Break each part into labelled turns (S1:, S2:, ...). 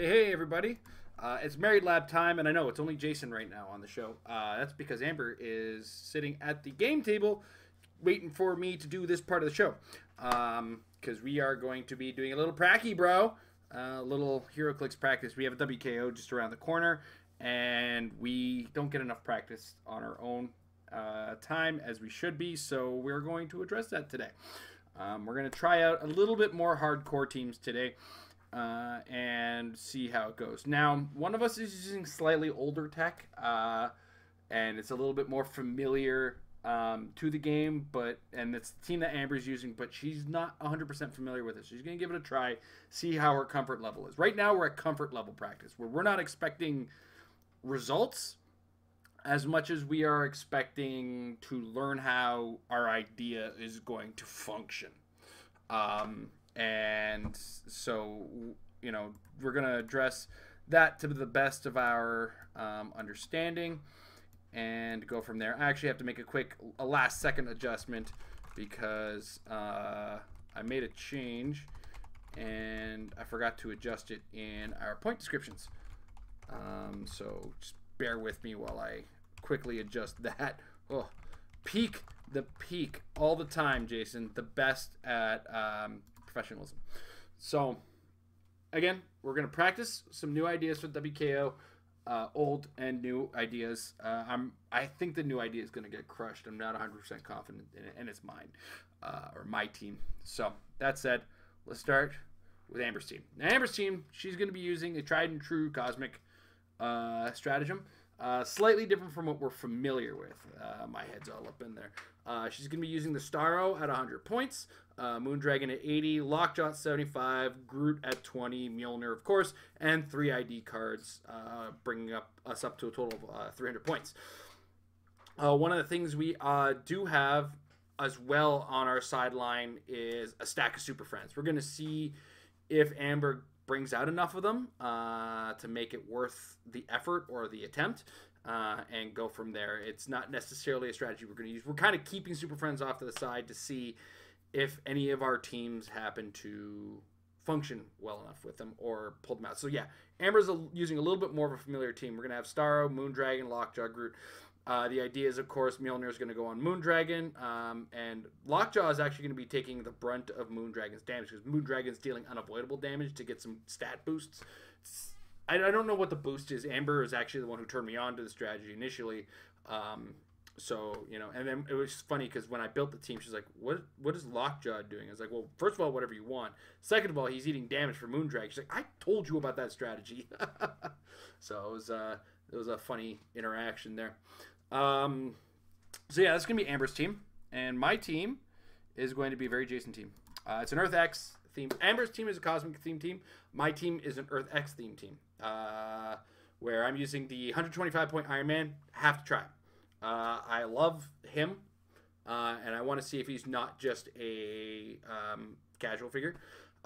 S1: Hey, everybody. It's Married Lab time, and I know it's only Jason right now on the show. That's because Amber is sitting at the game table waiting for me to do this part of the show. Because we are going to be doing a little pracky, bro. A little Hero Clicks practice. We have a WKO just around the corner, and we don't get enough practice on our own time as we should be, so we're going to address that today. We're going to try out a little bit more hardcore teams today. And see how it goes. Now, one of us is using slightly older tech, and it's a little bit more familiar to the game, and it's the team that Amber's using, but she's not 100% familiar with it. So she's going to give it a try, see how her comfort level is. Right now, we're at comfort level practice, where we're not expecting results as much as we are expecting to learn how our idea is going to function. And so, you know, we're going to address that to the best of our understanding and go from there. I actually have to make a last second adjustment because I made a change and I forgot to adjust it in our point descriptions. So just bear with me while I quickly adjust that. Oh, the peak all the time, Jason. The best at professionalism. So again, we're going to practice some new ideas for WKO, old and new ideas. I think the new idea is going to get crushed. I'm not 100% confident in it, and it's mine or my team. So that said, let's start with Amber's team. Now, Amber's team, she's going to be using a tried and true cosmic stratagem. Slightly different from what we're familiar with. My head's all up in there. She's going to be using the Starro at 100 points, Moondragon at 80, Lockjaw at 75, Groot at 20, Mjolnir, of course, and 3 ID cards, bringing us up to a total of 300 points. One of the things we do have as well on our sideline is a stack of Super Friends. We're going to see if Amber brings out enough of them to make it worth the effort or the attempt, and go from there. It's not necessarily a strategy we're going to use. We're kind of keeping Super Friends off to the side to see if any of our teams happen to function well enough with them or pull them out. So yeah, Amber's using a little bit more of a familiar team. We're going to have Starro, Moondragon, Lockjaw, Groot. The idea is, of course, Mjolnir is going to go on Moondragon, and Lockjaw is actually going to be taking the brunt of Moondragon's damage because Moondragon's dealing unavoidable damage to get some stat boosts. I don't know what the boost is. Amber is actually the one who turned me on to the strategy initially. So, you know, and then it was funny because when I built the team, she's like, what is Lockjaw doing? I was like, well, first of all, whatever you want. Second of all, he's eating damage for Moondragon. She's like, I told you about that strategy. So it was a funny interaction there. So yeah, that's going to be Amber's team. And my team is going to be a very Jason team. It's an Earth X theme. Amber's team is a Cosmic theme team. My team is an Earth X theme team. Where I'm using the 125 point Iron Man. Have to try. I love him. And I want to see if he's not just a casual figure.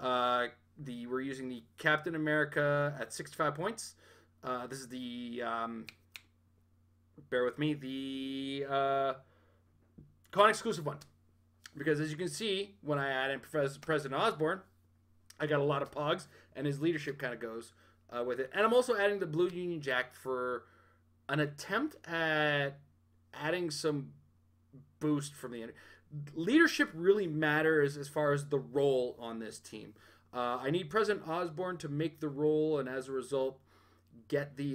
S1: We're using the Captain America at 65 points. This is the... bear with me, the con exclusive one. Because as you can see, when I add in President Osborn, I got a lot of pogs, and his leadership kind of goes with it. And I'm also adding the Blue Union Jack for an attempt at adding some boost from the end. Leadership really matters as far as the role on this team. I need President Osborn to make the role, and as a result, get the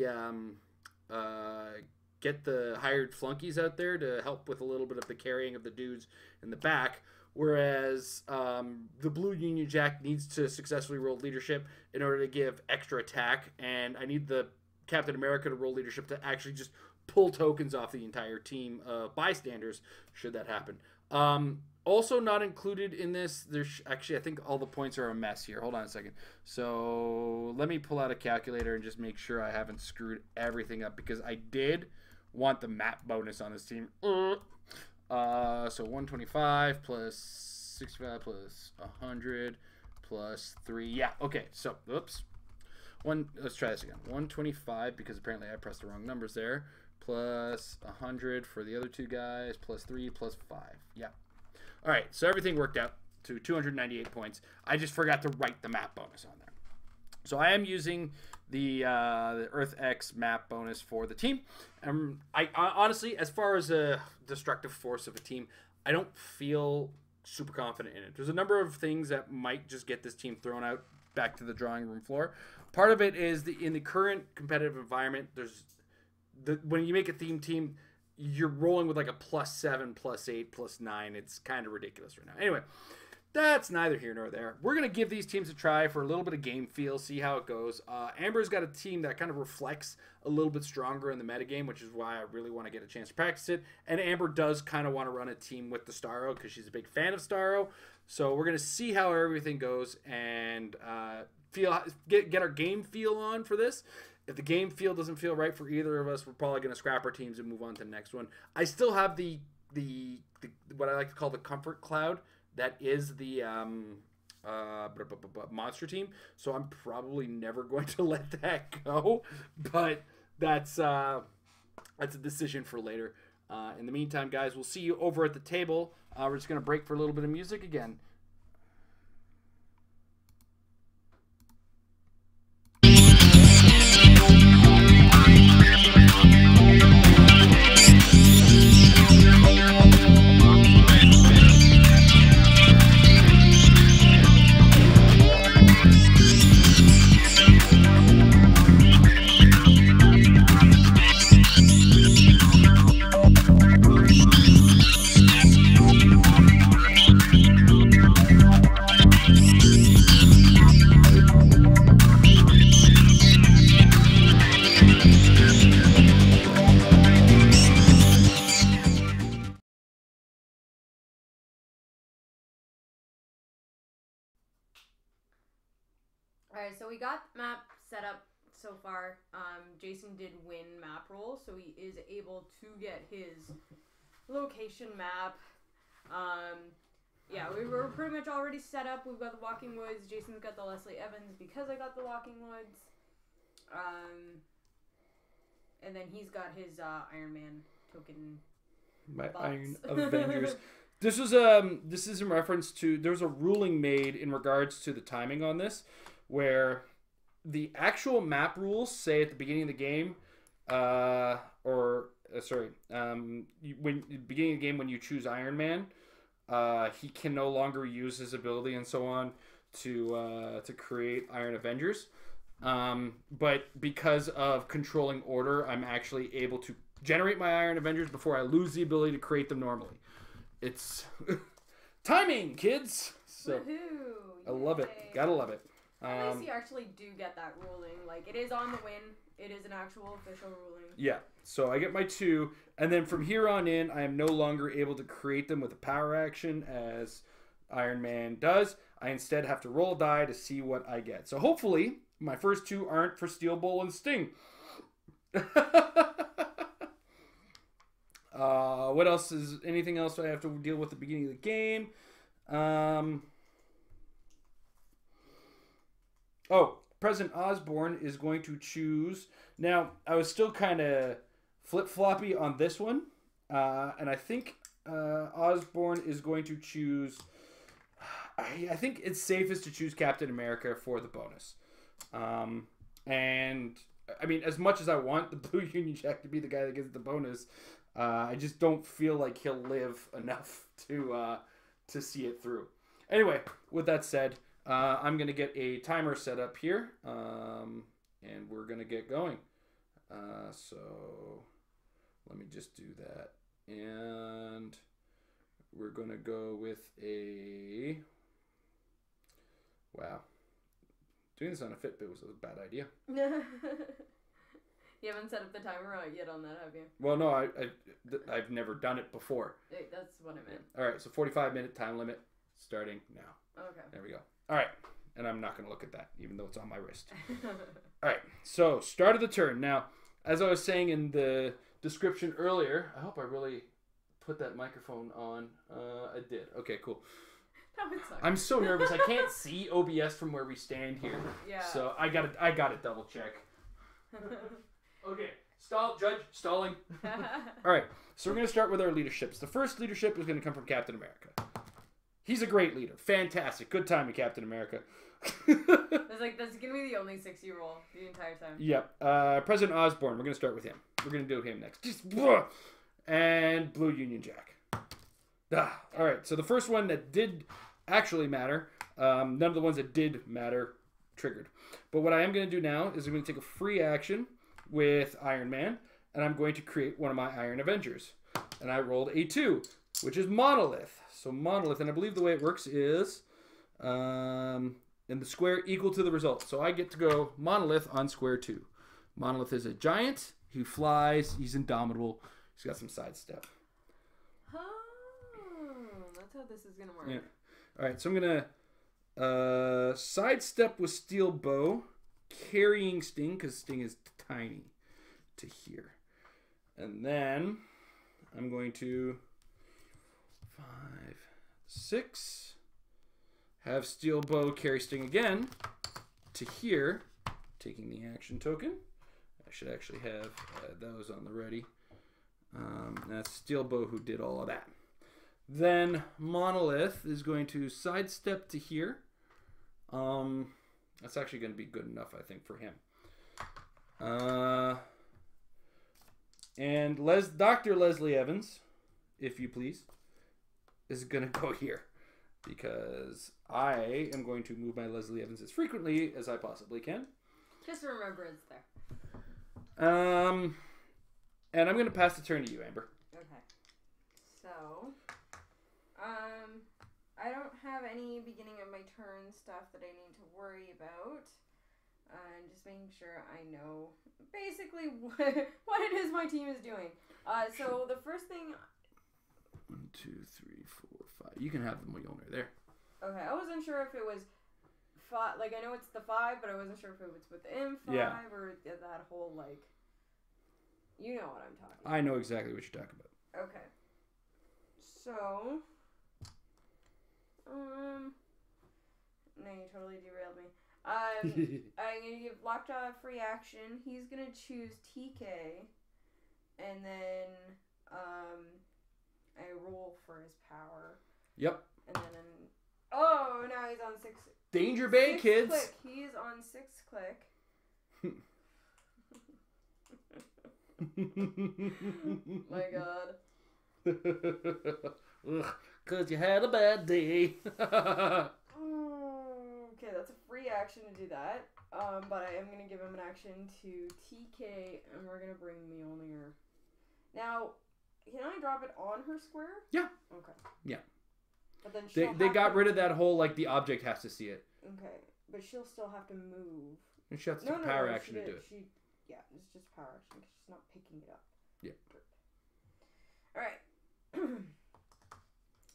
S1: hired flunkies out there to help with a little bit of the carrying of the dudes in the back, whereas the Blue Union Jack needs to successfully roll leadership in order to give extra attack, and I need the Captain America to roll leadership to actually just pull tokens off the entire team of bystanders, should that happen. Also not included in this, there's actually, I think all the points are a mess here. Hold on a second. So let me pull out a calculator and just make sure I haven't screwed everything up, because I did want the map bonus on this team. So 125 plus 65 plus 100 plus 3. Yeah, okay. So, oops. Let's try this again. 125, because apparently I pressed the wrong numbers there, plus 100 for the other two guys, plus 3 plus 5. Yeah. All right, so everything worked out to 298 points. I just forgot to write the map bonus on there. So I am using the Earth X map bonus for the team. I honestly, as far as a destructive force of a team, I don't feel super confident in it. There's a number of things that might just get this team thrown out back to the drawing room floor. Part of it is in the current competitive environment, when you make a theme team, you're rolling with like a +7, +8, +9. It's kind of ridiculous right now. Anyway, that's neither here nor there. We're going to give these teams a try for a little bit of game feel, see how it goes. Amber's got a team that kind of reflects a little bit stronger in the metagame, which is why I really want to get a chance to practice it. And Amber does kind of want to run a team with the Starro because she's a big fan of Starro. So we're going to see how everything goes and get our game feel on for this. If the game feel doesn't feel right for either of us, we're probably going to scrap our teams and move on to the next one. I still have the what I like to call the comfort cloud. That is the monster team, so I'm probably never going to let that go. But that's a decision for later. In the meantime, guys, we'll see you over at the table. We're just gonna break for a little bit of music again.
S2: Alright, so we got map set up so far. Jason did win map roll, so he is able to get his location map. Yeah, we were pretty much already set up. We've got the Walking Woods. Jason's got the Leslie Evans because I got the Walking Woods. And then he's got his Iron Man token.
S1: My
S2: box.
S1: Iron Avengers. This is in reference to, there's a ruling made in regards to the timing on this, where the actual map rules say at the beginning of the game, when beginning of the game when you choose Iron Man, he can no longer use his ability and so on to create Iron Avengers. But because of controlling order, I'm actually able to generate my Iron Avengers before I lose the ability to create them normally. It's timing, kids. So
S2: Woohoo!
S1: I love it. Gotta love it.
S2: At least you actually do get that ruling. Like, it is on the win. It is an actual official ruling.
S1: Yeah. So I get my 2, and then from here on in, I am no longer able to create them with a power action as Iron Man does. I instead have to roll a die to see what I get. So hopefully, my first 2 aren't for Steel Bowl and Sting. What else is anything else I have to deal with at the beginning of the game? President Osborne is going to choose. Now, I was still kind of flip-floppy on this one. And I think Osborne is going to choose... I think it's safest to choose Captain America for the bonus. And, I mean, as much as I want the Blue Union Jack to be the guy that gets the bonus, I just don't feel like he'll live enough to see it through. Anyway, with that said... I'm going to get a timer set up here, and we're going to get going. So let me just do that. And we're going to go with a... Wow. Doing this on a Fitbit was a bad idea.
S2: You haven't set up the timer yet on that, have you?
S1: Well, no, I've never done it before.
S2: Hey, that's what I meant.
S1: All right, so 45-minute time limit starting now.
S2: Okay.
S1: There we go. All right, and I'm not going to look at that, even though it's on my wrist. All right, so start of the turn. Now, as I was saying in the description earlier, I hope I really put that microphone on. I did. Okay, cool. I'm so nervous. I can't see OBS from where we stand here.
S2: Yeah.
S1: So I got to double check. Okay, Judge, stalling. All right, so we're going to start with our leaderships. The first leadership is going to come from Captain America. He's a great leader. Fantastic. Good timing, Captain America.
S2: It's like, that's going to be the only 6 you roll the entire time.
S1: Yep. President Osborne. We're going to start with him. We're going to do him next. And Blue Union Jack. All right. So the first one that did actually matter, none of the ones that did matter triggered. But what I am going to do now is I'm going to take a free action with Iron Man, and I'm going to create one of my Iron Avengers. And I rolled a 2, which is Monolith. So Monolith, and I believe the way it works is in the square equal to the result. So I get to go Monolith on square 2. Monolith is a giant. He flies. He's indomitable. He's got some sidestep.
S2: Oh, that's how this is going to work.
S1: Yeah. All right, so I'm going to sidestep with Steel Bow, carrying Sting, because Sting is tiny, to here. And then I'm going to 5, 6, have Steel Bow carry Sting again to here, taking the action token. I should actually have those on the ready. That's Steel Bow who did all of that. Then Monolith is going to sidestep to here. That's actually going to be good enough, I think, for him. And Dr. Leslie Evans, if you please, is going to go here. Because I am going to move my Leslie Evans as frequently as I possibly can.
S2: Just remember it's there.
S1: And I'm going to pass the turn to you, Amber.
S2: Okay. So, I don't have any beginning of my turn stuff that I need to worry about. Just making sure I know basically what it is my team is doing. So the first thing...
S1: 1, 2, 3, 4, 5. You can have the Mjolnir there.
S2: Okay, I wasn't sure if it was 5. Like, I know it's the 5, but I wasn't sure if it was within 5 or that whole, like... You know what I'm talking about.
S1: I know exactly what you're talking about.
S2: Okay. So... No, you totally derailed me. I'm going to give Lockjaw a free action. He's going to choose TK. And then I roll for his power.
S1: Yep.
S2: And then... Oh, now he's on 6...
S1: Danger Bay, kids!
S2: Click. He is on 6 click. My God.
S1: Ugh, 'cause you had a bad day.
S2: Okay, that's a free action to do that. But I am going to give him an action to TK, and we're going to bring Mjolnir. Now, can I drop it on her square?
S1: Yeah.
S2: Okay.
S1: Yeah.
S2: But then
S1: they got rid of that whole, like, the object has to see it.
S2: Okay, but she'll still have to move.
S1: And she has to take power action to do it.
S2: Yeah, it's just power action because she's not picking it up.
S1: Yeah.
S2: All right.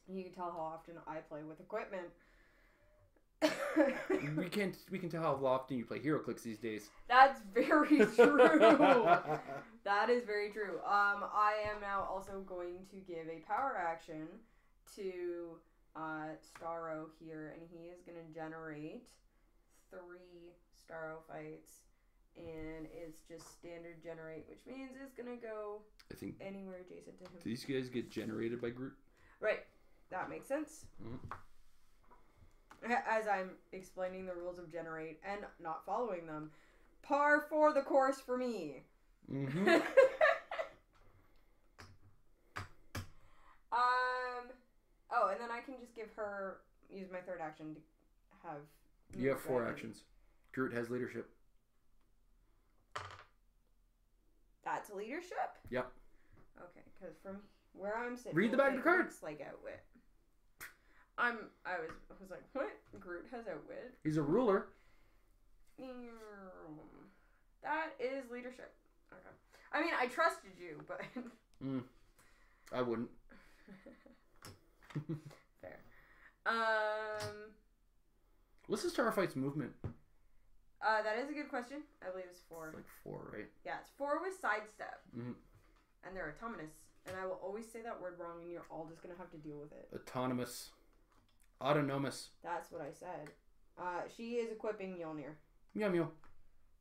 S2: You can tell how often I play with equipment.
S1: we can tell how often you play HeroClix these days.
S2: That's very true. That is very true. I am now also going to give a power action to Starro here, and he is going to generate 3 Starro fights, and it's just standard generate, which means it's going to go anywhere adjacent to him.
S1: Do these guys get generated by Groot?
S2: Right. That makes sense. Mm-hmm. As I'm explaining the rules of generate and not following them. Par for the course for me. Mm-hmm. Oh, and then I can just use my third action to have...
S1: You have 4 actions. Groot has leadership.
S2: That's leadership?
S1: Yep.
S2: Okay, because from where I'm sitting...
S1: Read the back of the card.
S2: Looks like outwit. I was like, what? Groot has outwit?
S1: He's a ruler.
S2: That is leadership. Okay. I mean, I trusted you, but...
S1: I wouldn't.
S2: Fair.
S1: What's the Starfight's movement?
S2: That is a good question. I believe it's 4.
S1: It's like 4, right?
S2: Yeah, it's 4 with sidestep.
S1: Mm-hmm.
S2: And they're autonomous. And I will always say that word wrong, and you're all just going to have to deal with it.
S1: Autonomous. Autonomous.
S2: That's what I said. She is equipping Mjolnir.
S1: Meow meow.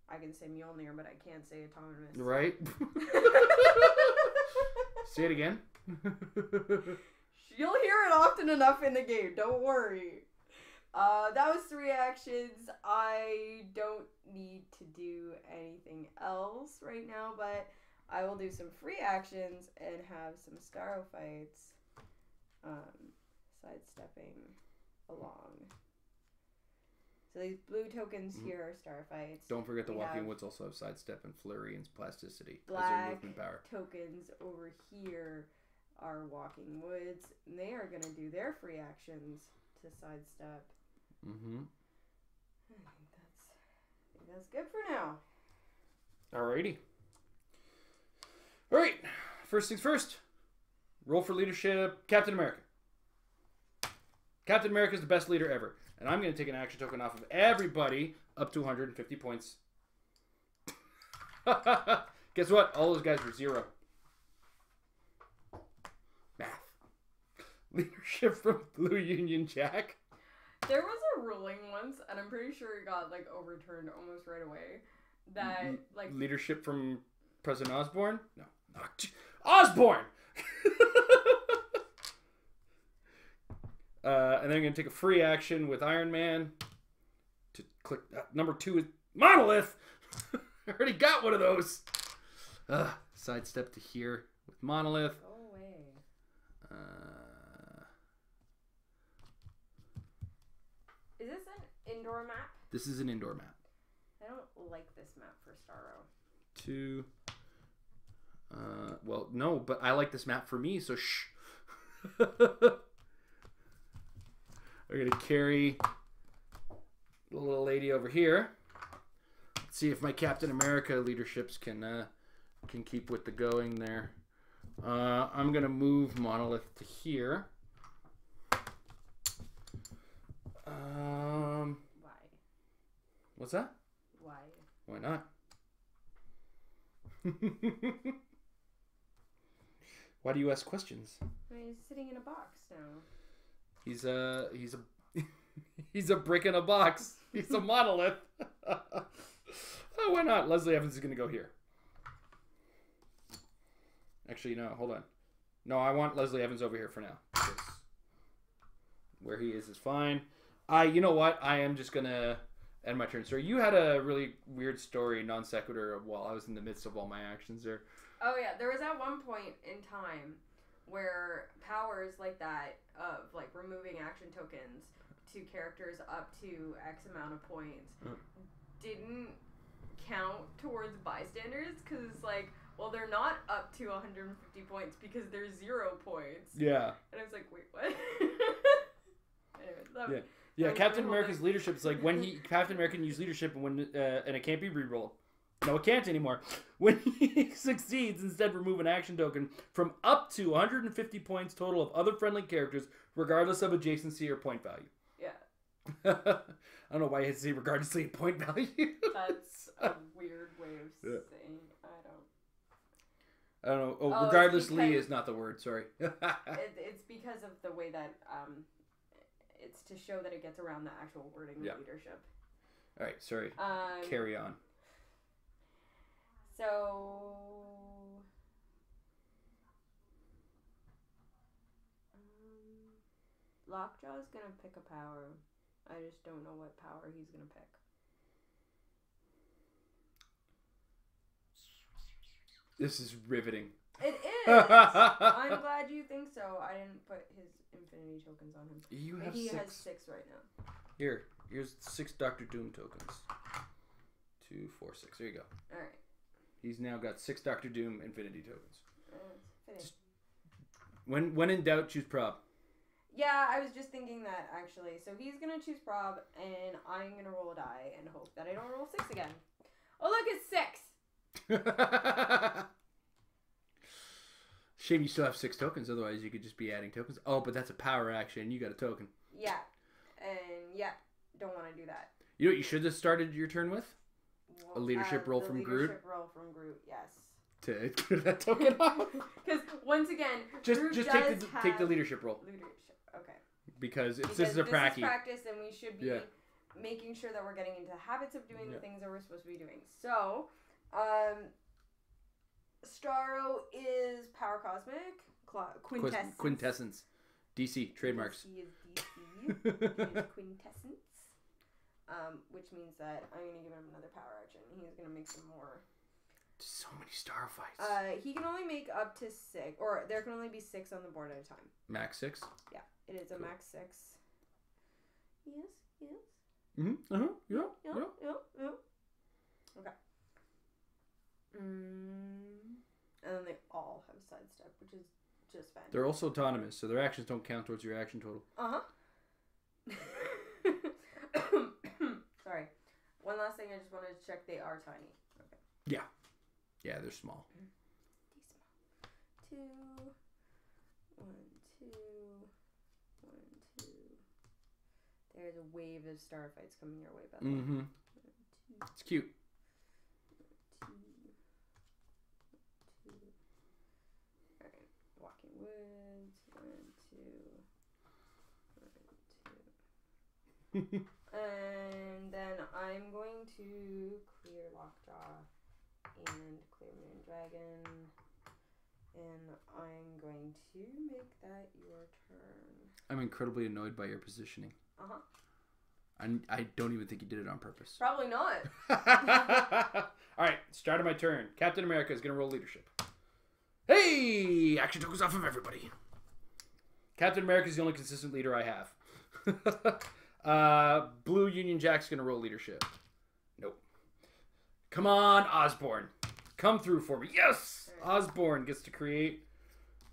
S2: I can say Mjolnir, but I can't say autonomous.
S1: Right? Say it again.
S2: You'll hear it often enough in the game. Don't worry. That was 3 actions. I don't need to do anything else right now, but I will do some free actions and have some Starro fights. Sidestepping along. So these blue tokens here are star fights.
S1: Don't forget the Walking Woods also have sidestep and flurry and plasticity as their
S2: Black
S1: movement power.
S2: tokens over here are Walking Woods, and they are going to do their free actions to sidestep.
S1: Mm-hmm.
S2: I think that's good for now.
S1: Alrighty. Alright. First things first. Roll for leadership. Captain America. Captain America is the best leader ever. And I'm going to take an action token off of everybody up to 150 points. Guess what? All those guys were 0. Math. Leadership from Blue Union Jack.
S2: There was a ruling once, and I'm pretty sure it got like overturned almost right away. That like
S1: leadership from President Osborne? No. Osborne! And then I'm going to take a free action with Iron Man to click. Number 2 is Monolith. I already got one of those. Sidestep to here with Monolith.
S2: Go away. Is this an indoor map?
S1: This is an indoor map.
S2: I don't like this map for Starro.
S1: 2. Well, no, but I like this map for me, so shh. We're going to carry the little lady over here. Let's see if my Captain America leaderships can keep with the going there. I'm going to move Monolith to here.
S2: Why?
S1: What's that?
S2: Why?
S1: Why not? Why do you ask questions?
S2: He's sitting in a box now.
S1: He's a he's a brick in a box. He's a monolith. Oh, why not? Leslie Evans is going to go here. Actually, no. Hold on. No, I want Leslie Evans over here for now. Where he is fine. You know what? I am just going to end my turn. So you had a really weird story, non sequitur, while I was in the midst of all my actions there.
S2: Oh, yeah. There was at one point in time where powers like that of like removing action tokens to characters up to X amount of points didn't count towards bystanders because like, well, they're not up to 150 points because they're 0 points.
S1: Yeah.
S2: And I was like, wait, what? Anyways,
S1: yeah. Captain America's leadership is like when Captain America can use leadership and it can't be rerolled. No, it can't anymore. When he succeeds, instead remove an action token from up to 150 points total of other friendly characters, regardless of adjacency or point value.
S2: Yeah.
S1: I don't know why you had to say regardless of point value.
S2: That's a weird way of saying.
S1: I don't know. Oh, regardlessly is not the word. Sorry.
S2: It's because of the way that it's to show that it gets around the actual wording of leadership.
S1: All right. Sorry. Carry on.
S2: So, Lockjaw's gonna pick a power. I just don't know what power he's gonna pick.
S1: This is riveting.
S2: It is! I'm glad you think so. I didn't put his infinity tokens on him.
S1: You have
S2: he
S1: 6.
S2: Has 6 right now.
S1: Here's 6 Dr. Doom tokens. 2, 4, 6. There you go.
S2: Alright.
S1: He's now got 6 Dr. Doom infinity tokens.
S2: Finished.
S1: When in doubt, choose prob.
S2: Yeah, I was just thinking that, actually. So he's going to choose prob, and I'm going to roll a die and hope that I don't roll 6 again. Oh, look, it's 6!
S1: Shame you still have 6 tokens, otherwise you could just be adding tokens. Oh, but that's a power action. You got a token.
S2: Yeah. And, yeah, don't want to do that.
S1: You know what you should have started your turn with? A leadership roll from Groot?
S2: Leadership roll from Groot, yes.
S1: To get that token off?
S2: Because, once again,
S1: just
S2: Groot
S1: take the leadership roll.
S2: Leadership, okay.
S1: Because this is a Praccy.
S2: This is practice, and we should be making sure that we're getting into habits of doing the things that we're supposed to be doing. So, Starro is Power Cosmic. Quintessence.
S1: DC trademarks.
S2: DC is DC. His quintessence. Which means that I'm gonna give him another power action. He's gonna make some more.
S1: So many star fights.
S2: He can only make up to 6, or there can only be 6 on the board at a time.
S1: Max 6.
S2: Yeah, it is a max 6. Yes.
S1: Yeah.
S2: Okay. And then they all have sidestep, which is just fine.
S1: They're also autonomous, so their actions don't count towards your action total.
S2: Sorry. One last thing I just wanted to check. They are tiny. Okay.
S1: Yeah. Yeah, they're small.
S2: Two. 1, 2. 1, 2. There's a wave of starfights coming your way, by the way. 1, 2.
S1: It's cute.
S2: 1, 2. 1, 2. Alright. Walking woods. 1, 2. 1, 2. And then I'm going to clear Lockjaw and clear Moon Dragon. And I'm going to make that your turn.
S1: I'm incredibly annoyed by your positioning. I don't even think you did it on purpose.
S2: Probably not.
S1: Alright, start of my turn. Captain America is going to roll leadership. Hey! Action tokens off of everybody. Captain America is the only consistent leader I have. Blue Union Jack's going to roll leadership. Nope. Come on, Osborn. Come through for me. Yes! Osborn gets to create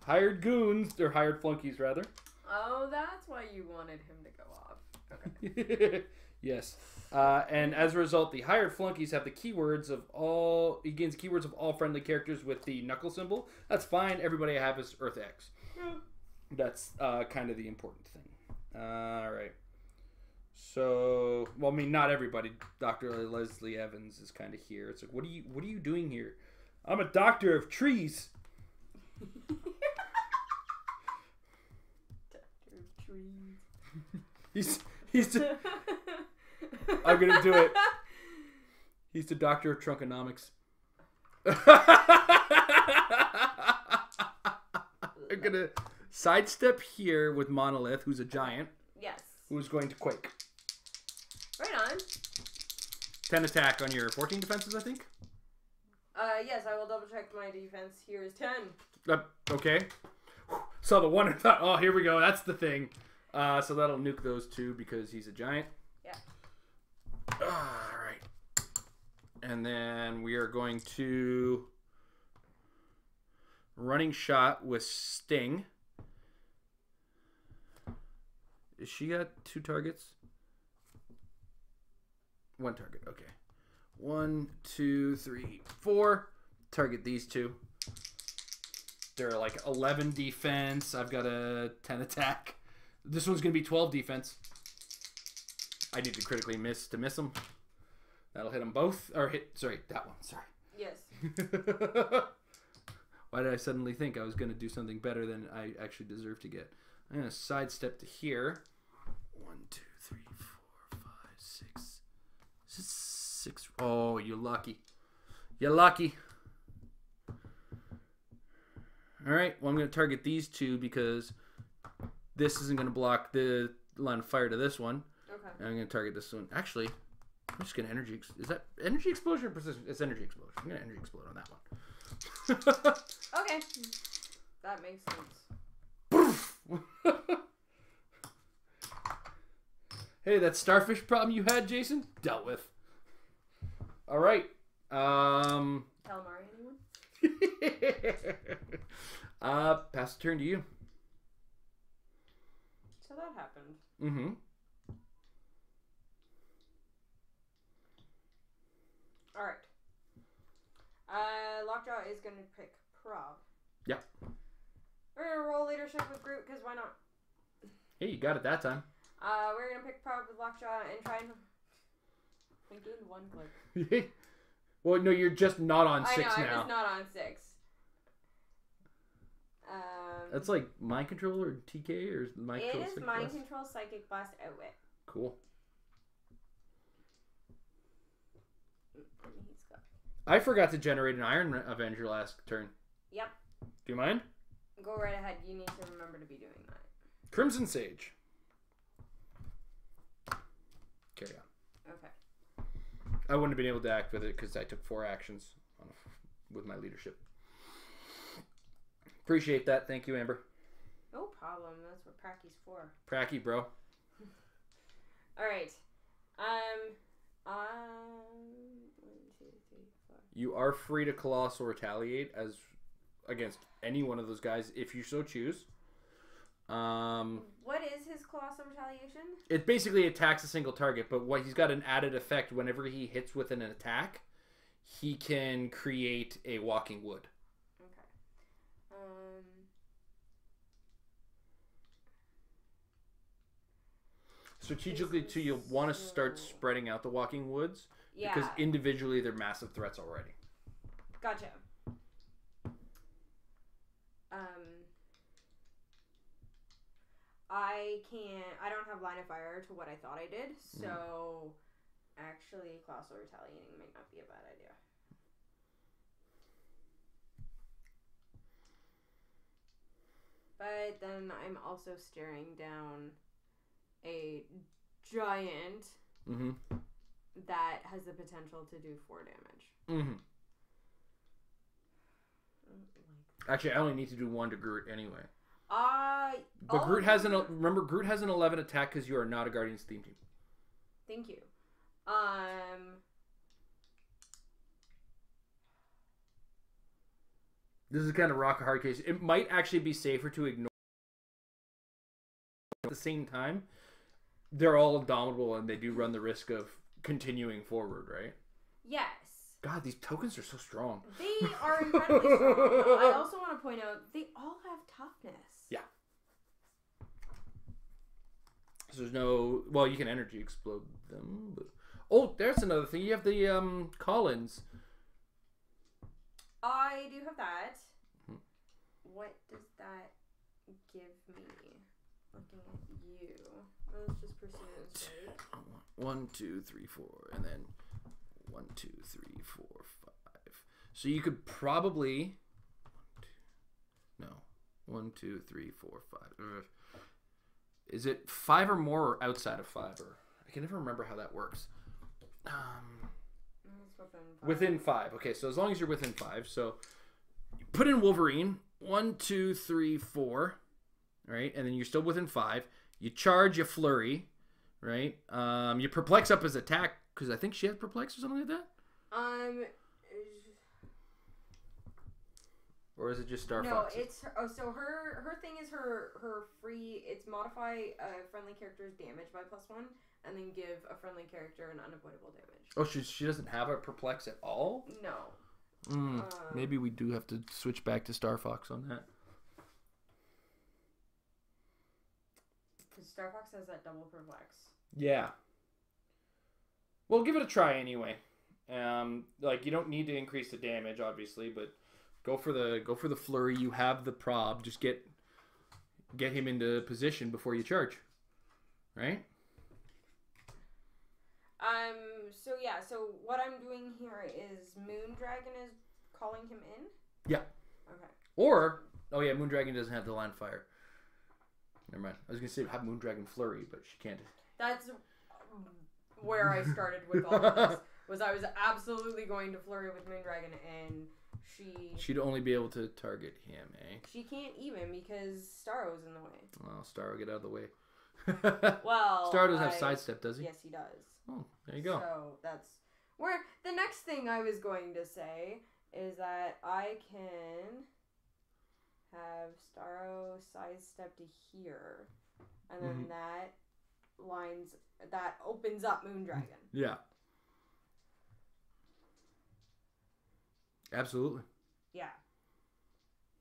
S1: hired goons, or hired flunkies, rather.
S2: Oh, that's why you wanted him to go off. Okay.
S1: Yes. And as a result, the hired flunkies have the keywords of all... He gains the keywords of all friendly characters with the knuckle symbol. That's fine. Everybody I have is Earth X. That's kind of the important thing. Alright. So... Well, I mean, not everybody. Dr. Leslie Evans is kind of here. It's like, what are you doing here? I'm a doctor of trees.
S2: Doctor of trees.
S1: He's I'm gonna do it. He's the doctor of trunkonomics. I'm gonna sidestep here with Monolith, who's a giant.
S2: Yes.
S1: Who's going to quake.
S2: Right on.
S1: 10 attack on your 14 defenses, I think.
S2: Yes, I will double check my defense. Here is 10.
S1: Okay. So the one I thought, oh, here we go. That's the thing. So that'll nuke those two because he's a giant.
S2: Yeah.
S1: All right. And then we are going to running shot with Sting. Is she got 2 targets? 1 target. Okay. 1, 2, 3, 4. Target these 2. They're like 11 defense. I've got a 10 attack. This one's going to be 12 defense. I need to critically miss to miss them. That'll hit them both. Or hit... Sorry, that one. Sorry.
S2: Yes.
S1: Why did I suddenly think I was going to do something better than I actually deserve to get? I'm going to sidestep to here. 1, 2, 3, 4, 5, 6. Is this 6? Oh, you're lucky. You're lucky. Alright, well, I'm going to target these 2 because this isn't going to block the line of fire to this one.
S2: Okay.
S1: And I'm going to target this one. Actually, I'm just going to energy... Is that energy explosion or precision? It's energy explosion. I'm going to energy explode on that one.
S2: Okay. That makes sense.
S1: Hey, that starfish problem you had, Jason? Dealt with. Alright.
S2: Calamari, anyone?
S1: Pass the turn to you.
S2: So that happened.
S1: Mm-hmm.
S2: Alright. Lockjaw is going to pick Prob.
S1: Yeah.
S2: We're going to roll leadership with Groot, because why not?
S1: Hey, you got it that time.
S2: We're going to pick Prob with Lockjaw and try and... We gained 1 click.
S1: Well, no, you're just not on 6
S2: I know,
S1: now.
S2: I'm just not on 6.
S1: That's like Mind Control or TK or Mind Control?
S2: It is Mind Control Psychic Blast Outwit.
S1: Cool.
S2: He's got...
S1: I forgot to generate an Iron Avenger last turn.
S2: Yep.
S1: Do you mind?
S2: Go right ahead. You need to remember to be doing that.
S1: Crimson Sage. Carry on.
S2: Okay.
S1: I wouldn't have been able to act with it because I took 4 actions with my leadership. Appreciate that. Thank you, Amber.
S2: No problem. That's what Pracky's for.
S1: Pracky, bro.
S2: All right. 1, 2, 3, 4.
S1: You are free to Colossal Retaliate as against any one of those guys if you so choose.
S2: What is his Colossal Retaliation?
S1: It basically attacks a single target, but what he's got an added effect whenever he hits with an attack, he can create a walking wood.
S2: Okay.
S1: Strategically, too, you'll want to start spreading out the walking woods because individually they're massive threats already.
S2: Gotcha. I don't have line of fire to what I thought I did, so actually Colossal Retaliating might not be a bad idea. But then I'm also staring down a giant that has the potential to do 4 damage.
S1: Actually, I only need to do 1 to Groot anyway. But Groot has Groot has an 11 attack because you are not a Guardians theme team.
S2: Thank you.
S1: This is kind of rock a hard case. It might actually be safer to ignore. At the same time, they're all indomitable and they do run the risk of continuing forward, right?
S2: Yes.
S1: God, these tokens are so strong.
S2: They are incredibly strong. I also want to point out they all have toughness.
S1: Yeah. So there's no... Well, you can energy explode them. But... Oh, there's another thing. You have the Collins.
S2: I do have that. What does that give me? Looking at you. Let's just pursue this, right?
S1: 1, 2, 3, 4, and then 1, 2, 3, 4, 5. So you could probably 1, 2, 3, 4, 5. Is it 5 or more or outside of 5? Or I can never remember how that works. Within 5. Okay, so as long as you're within 5, so you put in Wolverine. 1, 2, 3, 4. Right, and then you're still within 5. You charge, you flurry, right? You perplex up his attack because I think she has perplex or something like that. Or is it just Star Fox?
S2: No, it's so her thing is her free. It's modify a friendly character's damage by +1, and then give a friendly character an unavoidable damage.
S1: Oh, she doesn't have a perplex at all.
S2: No.
S1: Maybe we do have to switch back to Star Fox on that.
S2: Because Star Fox has that double perplex.
S1: Yeah. Well, give it a try anyway. Like you don't need to increase the damage, obviously, but go for the flurry. You have the prob. Just get him into position before you charge. Right?
S2: So yeah, so what I'm doing here is Moondragon is calling him in?
S1: Yeah.
S2: Okay.
S1: Or Moondragon doesn't have the line of fire. Never mind. I was gonna say have Moondragon flurry, but she can't.
S2: That's where I started with all of this. Was I was absolutely going to flurry with Moondragon, and she'd
S1: only be able to target him, eh?
S2: She can't even because Starro's in the way.
S1: Well, Starro, get out of the way.
S2: Well,
S1: Starro doesn't have sidestep, does he?
S2: Yes, he does.
S1: Oh, there you go.
S2: So that's where the next thing I was going to say is that I can have Starro sidestep to here, and then that opens up Moondragon.
S1: Yeah. Absolutely.
S2: Yeah.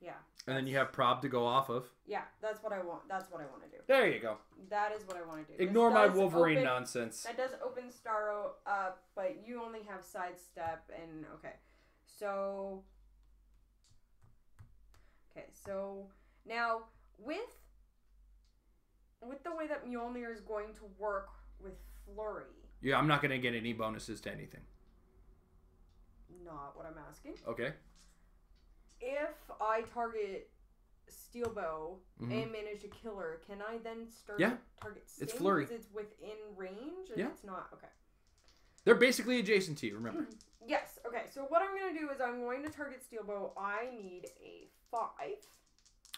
S2: Yeah.
S1: And then you have prob to go off of.
S2: Yeah, that's what I want. That's what I want to do.
S1: There you go.
S2: That is what I want to do.
S1: Ignore my Wolverine nonsense.
S2: That does open Starro up, but you only have sidestep and okay. So now with the way that Mjolnir is going to work with Flurry.
S1: Yeah, I'm not going to get any bonuses to anything.
S2: Not what I'm asking.
S1: Okay.
S2: If I target steel bow and manage to kill her, can I then start
S1: Yeah.
S2: to target Sting?
S1: It's flurry.
S2: Because it's within range and
S1: Yeah.
S2: it's not. Okay.
S1: They're basically adjacent to you, remember.
S2: Yes. Okay. So what I'm going to do is I'm going to target steel bow. I need a 5.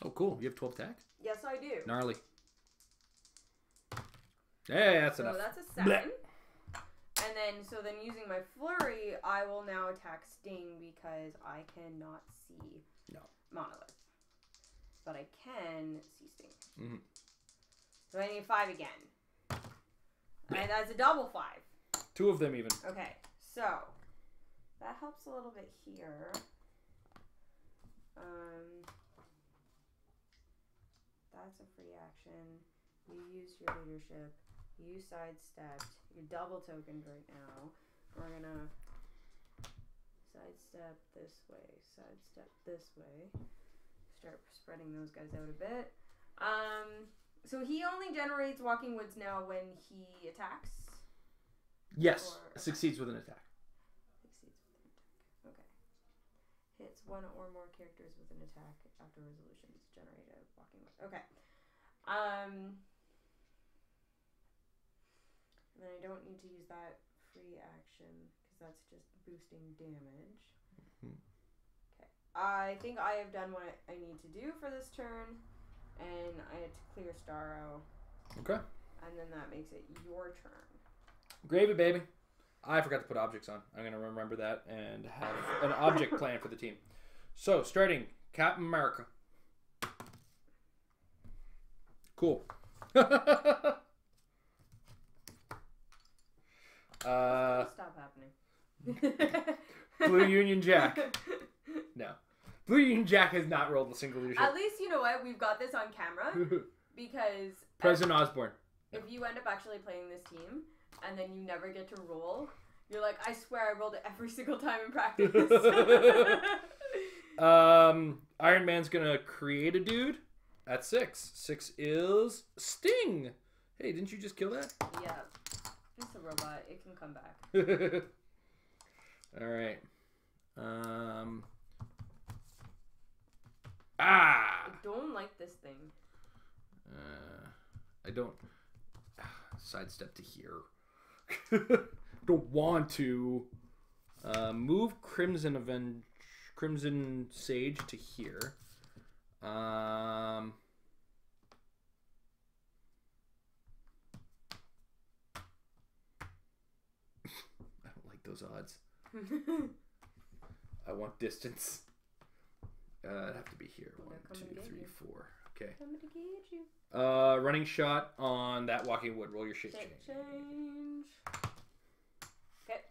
S1: Oh, cool. You have 12 attack?
S2: Yes, I do.
S1: Gnarly. Hey, that's
S2: So
S1: enough.
S2: that's a 7.
S1: Blech.
S2: And then using my flurry, I will now attack Sting because I cannot see Monolith. But I can see Sting. So I need 5 again. And that's a double 5.
S1: 2 of them even.
S2: Okay, so that helps a little bit here. That's a free action. You used your leadership. You sidestepped. You're double tokened right now. We're gonna sidestep this way. Sidestep this way. Start spreading those guys out a bit. So he only generates Walking Woods now when he attacks?
S1: Yes. Succeeds with an attack.
S2: Succeeds with an attack. Okay. Hits 1 or more characters with an attack after resolutions generate a Walking Wood. Okay. And then I don't need to use that free action because that's just boosting damage. Okay. I think I have done what I need to do for this turn, and I had to clear Starro.
S1: Okay.
S2: And then that makes it your turn.
S1: Gravy, baby. I forgot to put objects on. I'm going to remember that and have an object plan for the team. So, starting Captain America. Cool.
S2: Stop happening.
S1: Blue Union Jack. No. Blue Union Jack has not rolled a single leadership.
S2: At least, you know what? We've got this on camera. Because
S1: President Osborne.
S2: If you end up actually playing this team and then you never get to roll, you're like, I swear I rolled it every single time in practice.
S1: Iron Man's gonna create a dude at 6. 6 is Sting. Hey, didn't you just kill that?
S2: Yeah. It's a robot. It can come back.
S1: All right. I
S2: don't like this thing.
S1: I don't sidestep to here. Don't want to move Crimson Sage to here. I don't like those odds. I want distance. It'd have to be here. 1, 2, 3, 4. Okay.
S2: Coming to get you.
S1: Running shot on that Walking Wood. Roll your shape change.
S2: Okay.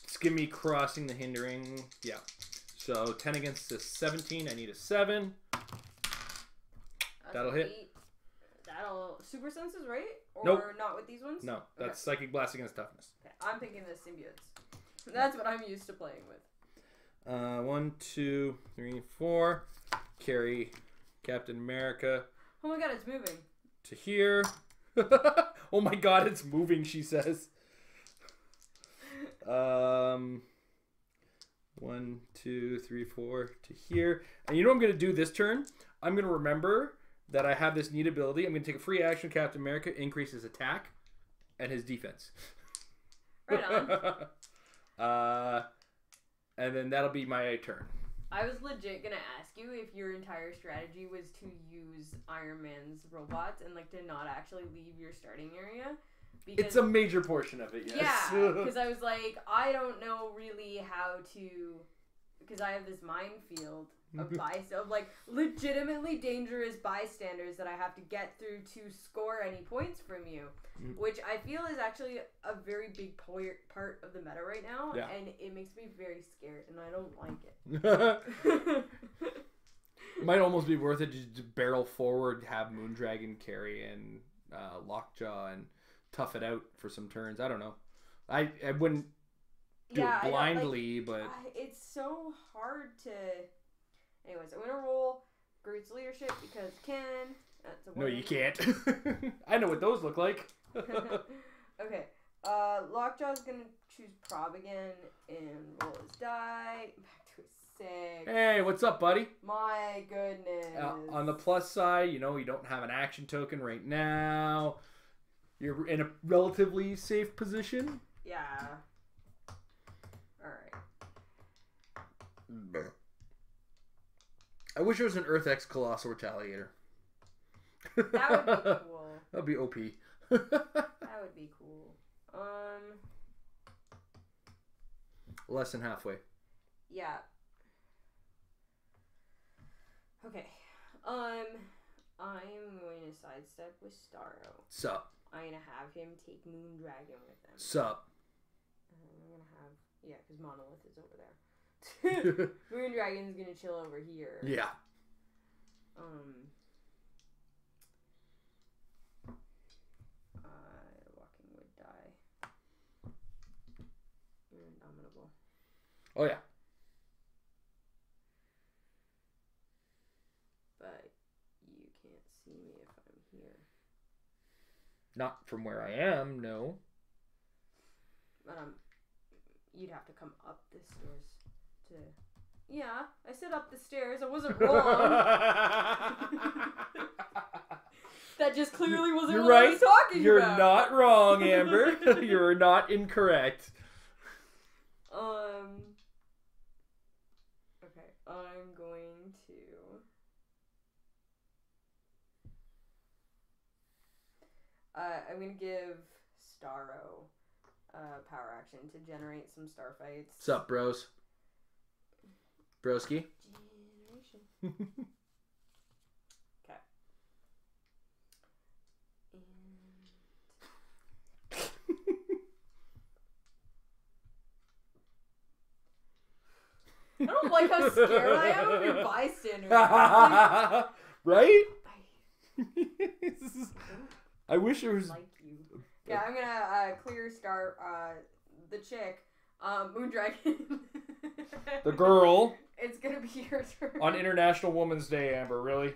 S1: It's give me crossing the hindering. Yeah. So 10 against a 17. I need a 7. That'll hit.
S2: 8. That'll super senses, right? Or
S1: nope.
S2: Not with these ones?
S1: No, that's Psychic Blast against toughness.
S2: Okay. I'm thinking the symbiotes. That's what I'm used to playing with.
S1: 1, 2, 3, 4. Carry Captain America.
S2: Oh my god, it's moving.
S1: To here. Oh my god, it's moving, she says. 1, 2, 3, 4 to here. And you know what I'm going to do this turn? I'm going to remember that I have this neat ability. I'm going to take a free action. Captain America increases attack and his defense.
S2: Right on.
S1: And then that'll be my turn.
S2: I was legit gonna ask you if your entire strategy was to use Iron Man's robots and like to not actually leave your starting area. Because,
S1: it's a major portion of it, yes.
S2: Yeah, because I was like, I don't know really how to, because I have this minefield of like legitimately dangerous bystanders that I have to get through to score any points from you, which I feel is actually a very big part of the meta right now, and it makes me very scared, and I don't like it.
S1: Might almost be worth it to barrel forward, have Moondragon carry and Lockjaw and tough it out for some turns. I don't know. I wouldn't do it blindly, but
S2: it's so hard to. Anyways, I'm gonna roll Groot's leadership because can. That's a 1.
S1: No, you can't. I know what those look like.
S2: Okay. Lockjaw's gonna choose Prob again and roll his die. Back to a
S1: Hey, what's up, buddy?
S2: My goodness.
S1: On the plus side, you know, you don't have an action token right now. You're in a relatively safe position.
S2: Yeah. Alright.
S1: I wish there was an Earth X Colossal Retaliator.
S2: That would be cool.
S1: That would be OP.
S2: That would be cool.
S1: Less than halfway.
S2: Yeah. Okay. I'm going to sidestep with Starro.
S1: Sup.
S2: I'm going to have him take Moondragon with him.
S1: Sup.
S2: I'm going to have... Yeah, because Monolith is over there. Moondragon's going to chill over here.
S1: Yeah.
S2: Walking would die. Indomitable.
S1: Oh, yeah.
S2: But you can't see me if I'm here.
S1: Not from where I am, no.
S2: But you'd have to come up the stairs to... Yeah, I said up the stairs. I wasn't wrong. That just clearly wasn't what I was talking
S1: You're
S2: about.
S1: You're not wrong, Amber. You're not incorrect.
S2: Okay, I'm going to... I'm going to give Starro power action to generate some star fights.
S1: What's up, bros? Broski?
S2: Generation. Okay. I don't like how scared I am of your bystander.
S1: Right? I wish there was...
S2: Like you. Yeah, I'm gonna clear the chick, Moondragon.
S1: The girl.
S2: It's gonna be your turn.
S1: On International Women's Day, Amber, really?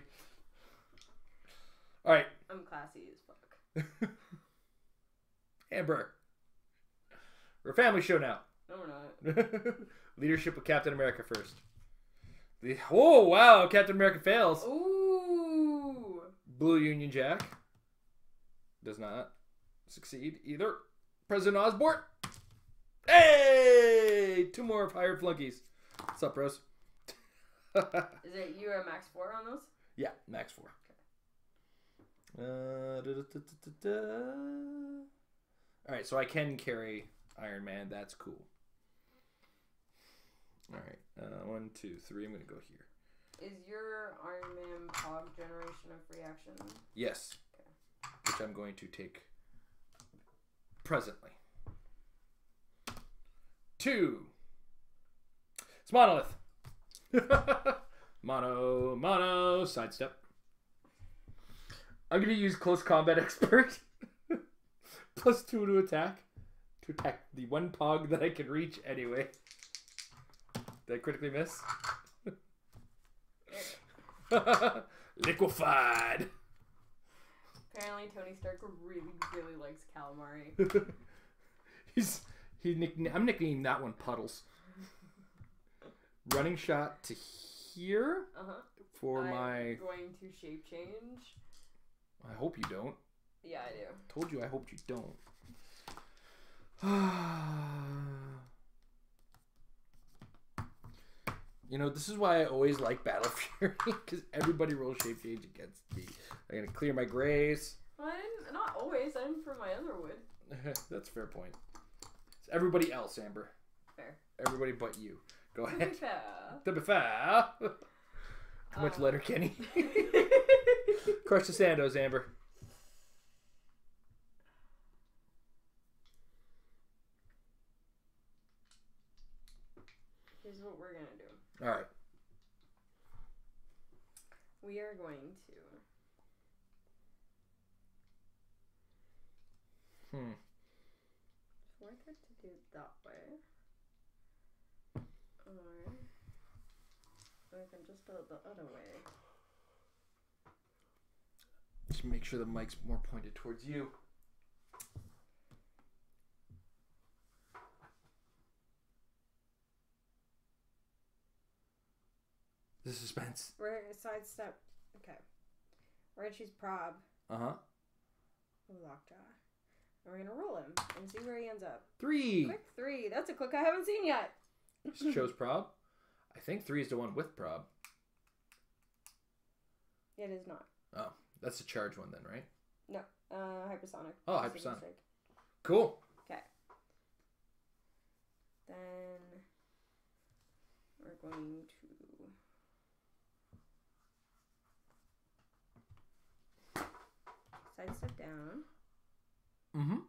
S1: Alright.
S2: I'm classy as fuck.
S1: Amber. We're a family show now.
S2: No, we're not.
S1: Leadership with Captain America first. Oh, wow. Captain America fails.
S2: Ooh.
S1: Blue Union Jack. Does not succeed either. President Osborn. Hey! 2 more hired flunkies. What's up, bros?
S2: Is it you at max 4 on those?
S1: Yeah, max 4.
S2: Okay.
S1: Alright, so I can carry Iron Man. That's cool. Alright, 1, 2, 3. I'm going to go here.
S2: Is your Iron Man Pog generation a free action?
S1: Yes.
S2: Okay.
S1: Which I'm going to take presently. 2. It's Monolith. Mono, sidestep. I'm going to use Close Combat Expert. +2 to attack. To attack the one Pog that I can reach anyway. Did I critically miss? Liquefied.
S2: Apparently Tony Stark really, really likes calamari.
S1: I'm nicknaming that one Puddles. Running shot to here for
S2: I'm
S1: my...
S2: going to shape change.
S1: I hope you don't.
S2: Yeah, I do.
S1: Told you I hoped you don't. You know, this is why I always like Battle Fury, because everybody rolls shape change against me. I'm going to clear my grays.
S2: Well, I didn't, not always. I didn't for my other wood.
S1: That's a fair point. It's everybody else, Amber.
S2: Fair.
S1: Everybody but you. Go
S2: To
S1: ahead.
S2: be fair.
S1: To be fair. Too much letter, Kenny. Crush the Sandos, Amber.
S2: Here's what we're going to do.
S1: All right.
S2: We are going to... It's worth it to do it that way. Or we can just do it the other way.
S1: Just make sure the mic's more pointed towards you. The suspense.
S2: We're gonna sidestep. Okay. We're gonna choose prob.
S1: Uh-huh.
S2: Lockjaw. And we're gonna roll him and see where he ends up.
S1: 3.
S2: Quick 3. That's a click I haven't seen yet.
S1: Shows prob. I think 3 is the one with prob.
S2: It is not.
S1: Oh, that's the charge one then, right?
S2: No. Hypersonic.
S1: Oh, hypersonic. Cool.
S2: Okay. Then we're going to sidestep down.
S1: Mm-hmm.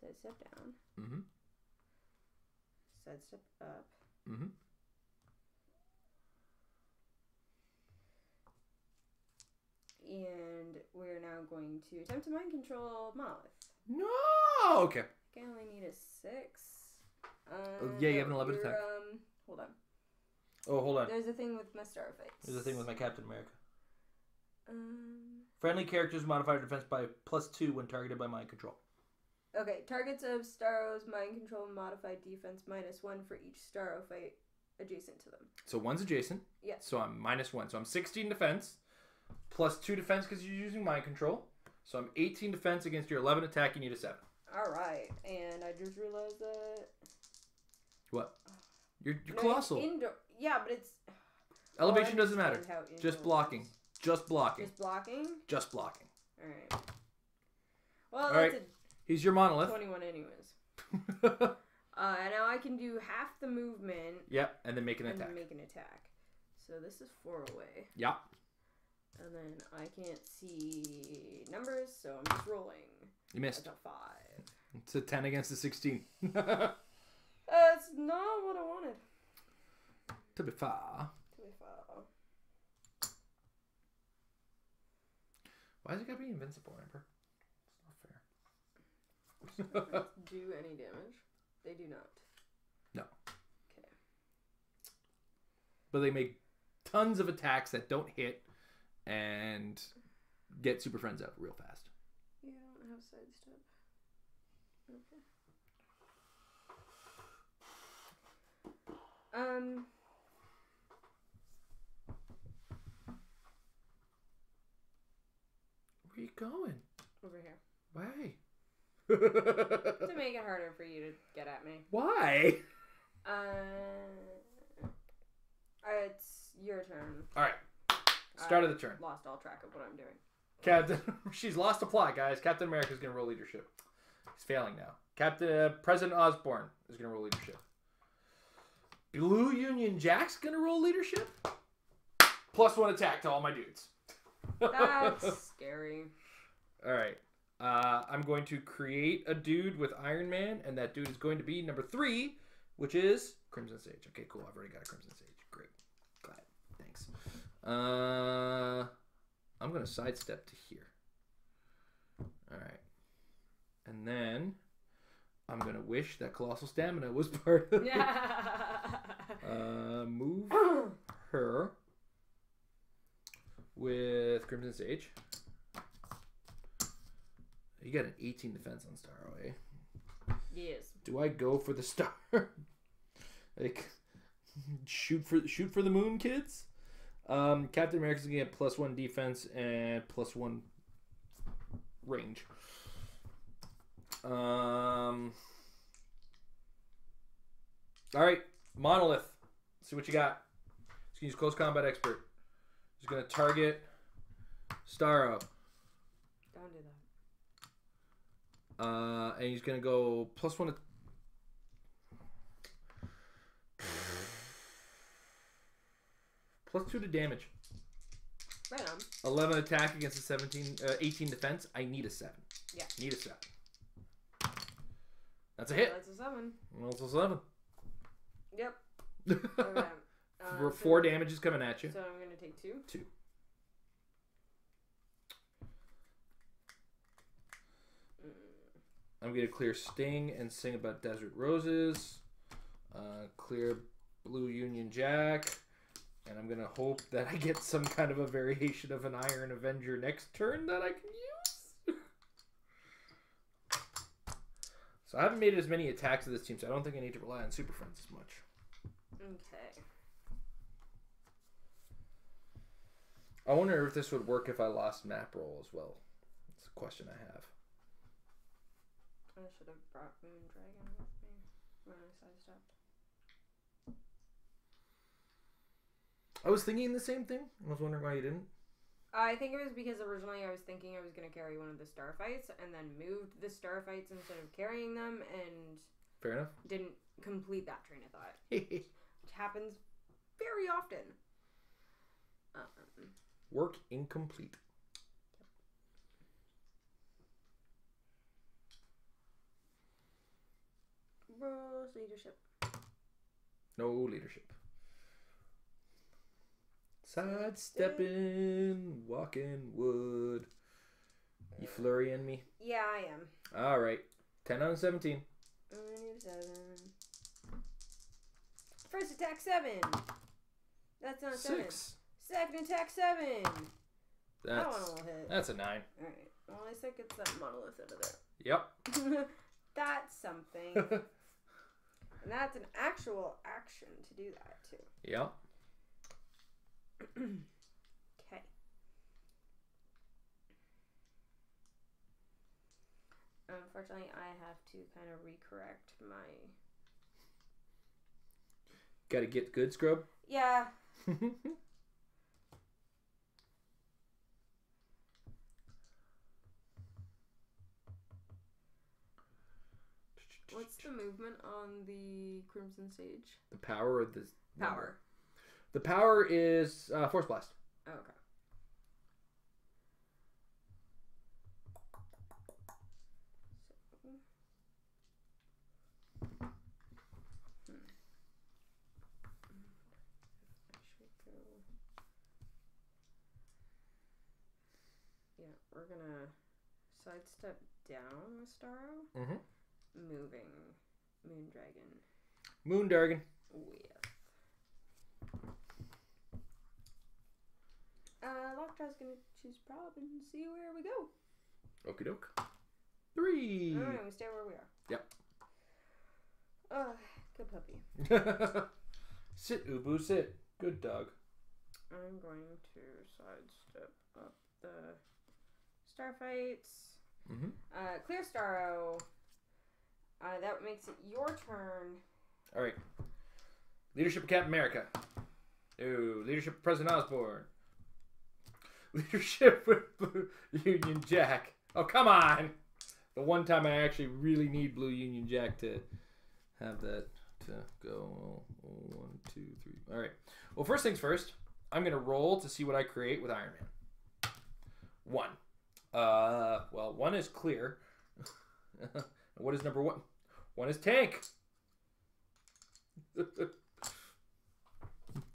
S2: Sidestep down.
S1: Mm-hmm.
S2: Sidestep up.
S1: Mm-hmm.
S2: And we're now going to attempt to mind control Monolith.
S1: No! Okay.
S2: I only need a 6.
S1: Yeah, you have an 11 attack.
S2: Hold on.
S1: Oh, hold on.
S2: There's a thing with my Starfights.
S1: There's a thing with my Captain America. Friendly characters modify defense by +2 when targeted by mind control.
S2: Okay, targets of Starro's mind control modify defense -1 for each Starro fight adjacent to them.
S1: So one's adjacent.
S2: Yes.
S1: So I'm -1. So I'm 16 defense, +2 defense because you're using mind control. So I'm 18 defense against your 11 attack. You need a 7.
S2: All right, and I just realized that.
S1: What? You're colossal.
S2: Yeah, but it's.
S1: Elevation doesn't matter. Just blocking.
S2: Works.
S1: Just blocking.
S2: Just blocking.
S1: Just blocking.
S2: All right. Well,
S1: All
S2: that's
S1: right. He's your monolith.
S2: 21 anyways. Now I can do half the movement.
S1: Yep, and then make an
S2: and
S1: attack.
S2: Make an attack. So this is 4 away.
S1: Yep.
S2: And then I can't see numbers, so I'm just rolling.
S1: You missed.
S2: That's a 5.
S1: It's a 10 against a 16.
S2: That's not what I wanted.
S1: To be fair. Why is it gotta be invincible, Emperor? It's not fair.
S2: Do any damage? They do not.
S1: No.
S2: Okay.
S1: But they make tons of attacks that don't hit and get Super Friends out real fast.
S2: You don't have sidestep. Okay.
S1: Where are you going?
S2: Over here.
S1: Why?
S2: To make it harder for you to get at me.
S1: Why?
S2: It's your turn.
S1: Alright. Start of the turn.
S2: Lost all track of what I'm doing.
S1: Captain, she's lost a plot, guys. Captain America's gonna roll leadership. He's failing now. President Osborn is gonna roll leadership. Blue Union Jack's gonna roll leadership. +1 attack to all my dudes.
S2: That's scary.
S1: Alright. I'm going to create a dude with Iron Man, and that dude is going to be number 3, which is Crimson Sage. Okay, cool. I've already got a Crimson Sage. Great. Glad. Thanks. I'm going to sidestep to here. Alright. And then I'm going to wish that Colossal Stamina was part of it. Move her with Crimson Sage. You got an 18 defense on Starro, eh?
S2: Yes.
S1: Do I go for the star? Like, shoot for the moon, kids? Captain America's gonna get +1 defense and +1 range. Alright, Monolith. Let's see what you got. He's gonna use Close Combat Expert. He's gonna target Starro.
S2: Don't do that.
S1: And he's gonna go +1 +2 to damage.
S2: Right on.
S1: 11 attack against a 18 defense. I need a 7.
S2: Yeah.
S1: Need a 7. That's a hit.
S2: That's a 7.
S1: Well, it's a 7.
S2: Yep. Okay.
S1: For 4 damage is coming at you.
S2: So I'm gonna take 2.
S1: 2. I'm going to clear Sting and sing about Desert Roses. Clear Blue Union Jack. And I'm going to hope that I get some kind of a variation of an Iron Avenger next turn that I can use. So I haven't made as many attacks with this team, so I don't think I need to rely on Super Friends as much.
S2: Okay.
S3: I wonder if this would work if I lost map roll as well. That's a question I have.
S2: I should have brought Moon Dragon with me when I sidestepped.
S3: I was thinking the same thing. I was wondering why you didn't.
S2: I think it was because originally I was thinking I was going to carry one of the Starfights and then moved the Starfights instead of carrying them and
S3: Fair enough.
S2: didn't complete that train of thought. Which happens very often.
S3: Work incomplete.
S2: Rules leadership.
S3: No leadership. Sidestepping, walking wood. You flurrying me?
S2: Yeah, I am.
S3: All right. 10 out of 17.
S2: I need 7. First attack 7. That's not 7.
S3: 6.
S2: Second attack 7. That one will hit.
S3: That's a 9.
S2: Alright. Well, at least I get that monolith out of there.
S3: Yep.
S2: That's something. And that's an actual action to do that, too.
S3: Yep.
S2: Okay. Unfortunately, I have to kind of recorrect my...
S3: Gotta get good, scrub?
S2: Yeah. What's the movement on the Crimson Sage?
S3: The power of the...
S2: Power.
S3: Number. The power is Force Blast.
S2: Oh, okay. Yeah, we're gonna sidestep down with Starro.
S3: Mm-hmm.
S2: Moving Moon Dragon.
S3: Moon Dragon.
S2: With. Lockjaw's gonna choose prob and see where we go.
S3: Okie doke. 3.
S2: Alright, we stay where we are.
S3: Yep.
S2: Good puppy.
S3: Sit, Ubu, sit. Good dog.
S2: I'm going to sidestep up the Starfights.
S3: Mm-hmm.
S2: Clear Starro. That makes it your turn.
S3: All right. Leadership of Captain America. Ooh, leadership of President Osborn. Leadership with Blue Union Jack. Oh, come on. The one time I actually really need Blue Union Jack to have that to go. 1, 2, 3. All right. Well, first things first. I'm going to roll to see what I create with Iron Man. 1. Well, 1 is clear. What is number 1? 1 is tank. What's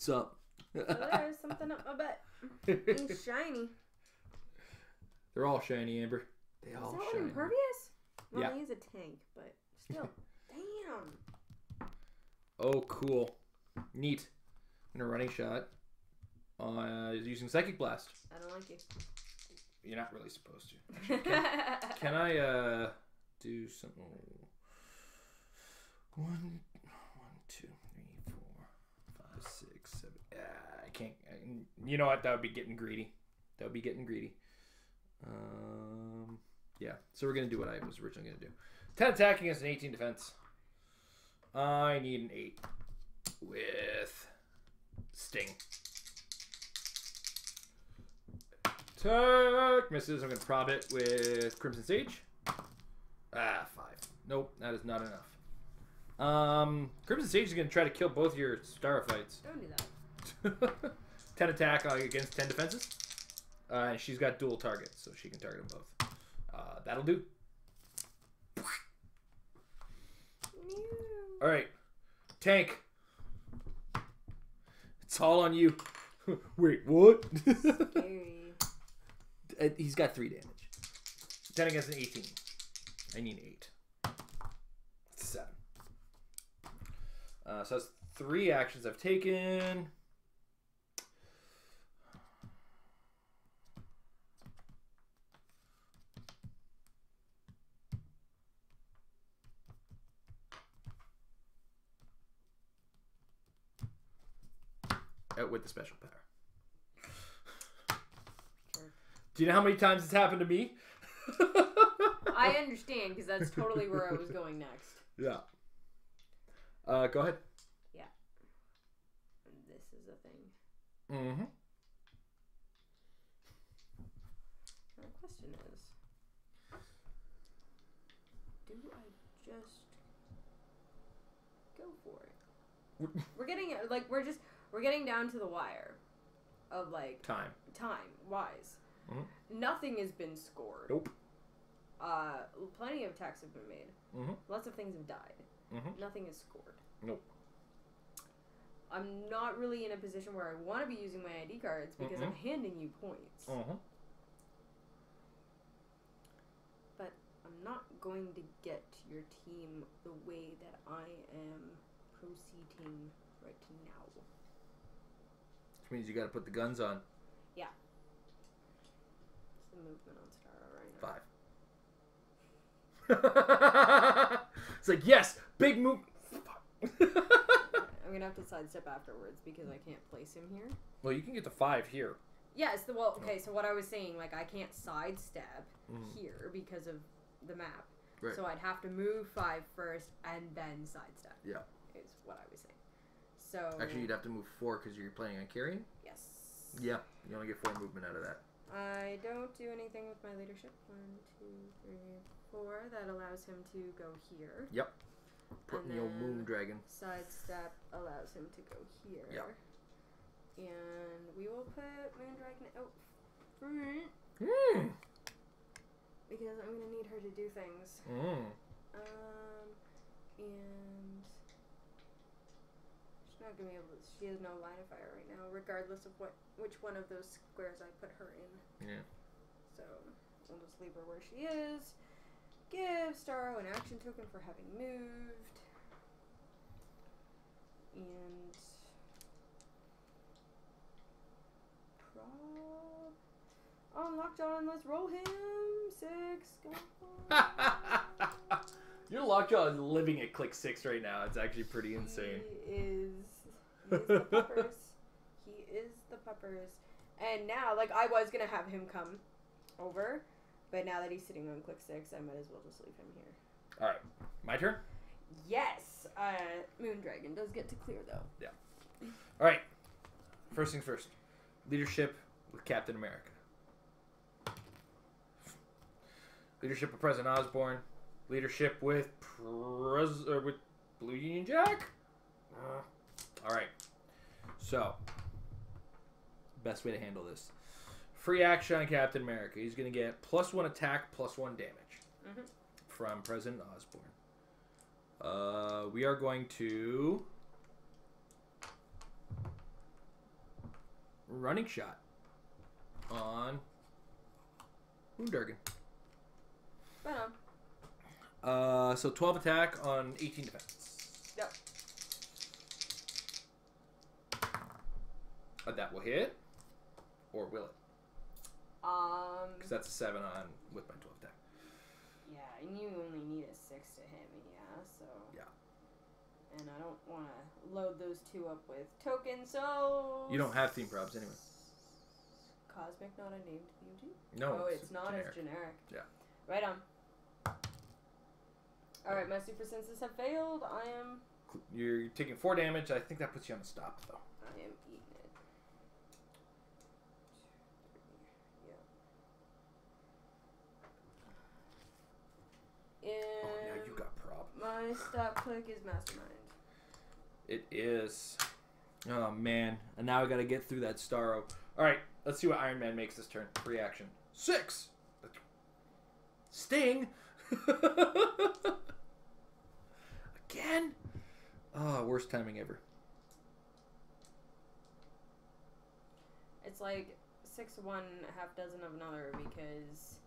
S3: up?
S2: Oh, there's something up my butt. He's shiny.
S3: They're all shiny, Amber. They all
S2: Is that
S3: shiny.
S2: one impervious? Well,
S3: Yeah.
S2: he is a tank, but still. Damn.
S3: Oh, cool. Neat. And a running shot. Is using Psychic Blast.
S2: I don't like you.
S3: You're not really supposed to. Can I do something? 1, 2, 3, 4, 5, 6, 7. I can't. You know what? That would be getting greedy. Yeah. So we're gonna do what I was originally gonna do. 10 attack against an 18 defense. I need an 8 with Sting. Attack misses. I'm gonna prob it with Crimson Sage. 5. Nope, that is not enough. Crimson Sage is gonna try to kill both your Starfights.
S2: Don't do that.
S3: 10 attack against 10 defenses. And she's got dual targets, so she can target them both. That'll do. All right, tank. It's all on you. Wait, what?
S2: Scary.
S3: He's got 3 damage. 10 against an 18. I need 8. 7. So that's 3 actions I've taken. With the special power. Do you know how many times it's happened to me?
S2: I understand, because that's totally where I was going next.
S3: Yeah. Go ahead.
S2: Yeah. And this is a thing.
S3: Mm-hmm.
S2: My question is, do I just go for it? We're getting down to the wire of like
S3: time
S2: wise.
S3: Mm-hmm.
S2: Nothing has been scored.
S3: Nope.
S2: Plenty of attacks have been made.
S3: Mm-hmm.
S2: Lots of things have died.
S3: Mm-hmm.
S2: Nothing is scored.
S3: Nope.
S2: I'm not really in a position where I want to be using my ID cards because I'm handing you points.
S3: Mm-hmm.
S2: But I'm not going to get your team the way that I am proceeding right now.
S3: Which means you got to put the guns on.
S2: Yeah. What's the movement on Starro right now?
S3: 5. It's like, yes, big move.
S2: I'm gonna have to sidestep afterwards because I can't place him here.
S3: Well, you can get to 5 here.
S2: Yes, okay, so what I was saying, like, I can't sidestep here because of the map.
S3: Right.
S2: So I'd have to move 5 first and then sidestep.
S3: Yeah.
S2: Is what I was saying. So...
S3: Actually, you'd have to move 4 because you're planning on carrying?
S2: Yes.
S3: Yeah, you only get 4 movement out of that.
S2: I don't do anything with my leadership. 1, 2, 3, 4. That allows him to go here.
S3: Yep. Putting the old moon dragon.
S2: Sidestep allows him to go here.
S3: Yep.
S2: And we will put Moondragon out front. Because I'm going to need her to do things. And she's not going to be able to, she has no line of fire right now, regardless of which one of those squares I put her in.
S3: Yeah. So,
S2: we'll just leave her where she is. Give Starro an action token for having moved. And... Unlock John, let's roll him. 6. Go.
S3: Your Lockjaw is living at click 6 right now. It's actually pretty insane.
S2: He is the puppers. He is the puppers. And now, like, I was going to have him come over, but now that he's sitting on click 6, I might as well just leave him here.
S3: Alright, my turn?
S2: Yes! Moondragon does get to clear, though.
S3: Yeah. Alright, first things first. Leadership with Captain America. Leadership with President Osborn. Leadership with with Blue Union Jack. Alright. So, best way to handle this. Free action on Captain America. He's going to get +1 attack, +1 damage from President Osborn. We are going to running shot on Moondragon.
S2: Right on.
S3: So 12 attack on 18 defense.
S2: Yep.
S3: That will hit, or will it? Because that's a 7 on with my 12 attack.
S2: Yeah, and you only need a 6 to hit me, yeah, so...
S3: Yeah.
S2: And I don't want to load those 2 up with tokens, so...
S3: You don't have theme probs anyway.
S2: Cosmic not a named beauty?
S3: No.
S2: Oh, it's not
S3: generic.
S2: as generic.
S3: Yeah.
S2: Right on. Alright, my super senses have failed. I am...
S3: You're taking 4 damage. I think that puts you on the stop, though.
S2: I am eating it. Yeah.
S3: Oh, now you got prob.
S2: My stop click is Mastermind.
S3: It is. Oh, man. And now I got to get through that Starro. Alright, let's see what Iron Man makes this turn. Reaction. 6! Sting! Again? Oh, worst timing ever.
S2: It's like 6 of one, half dozen of another, because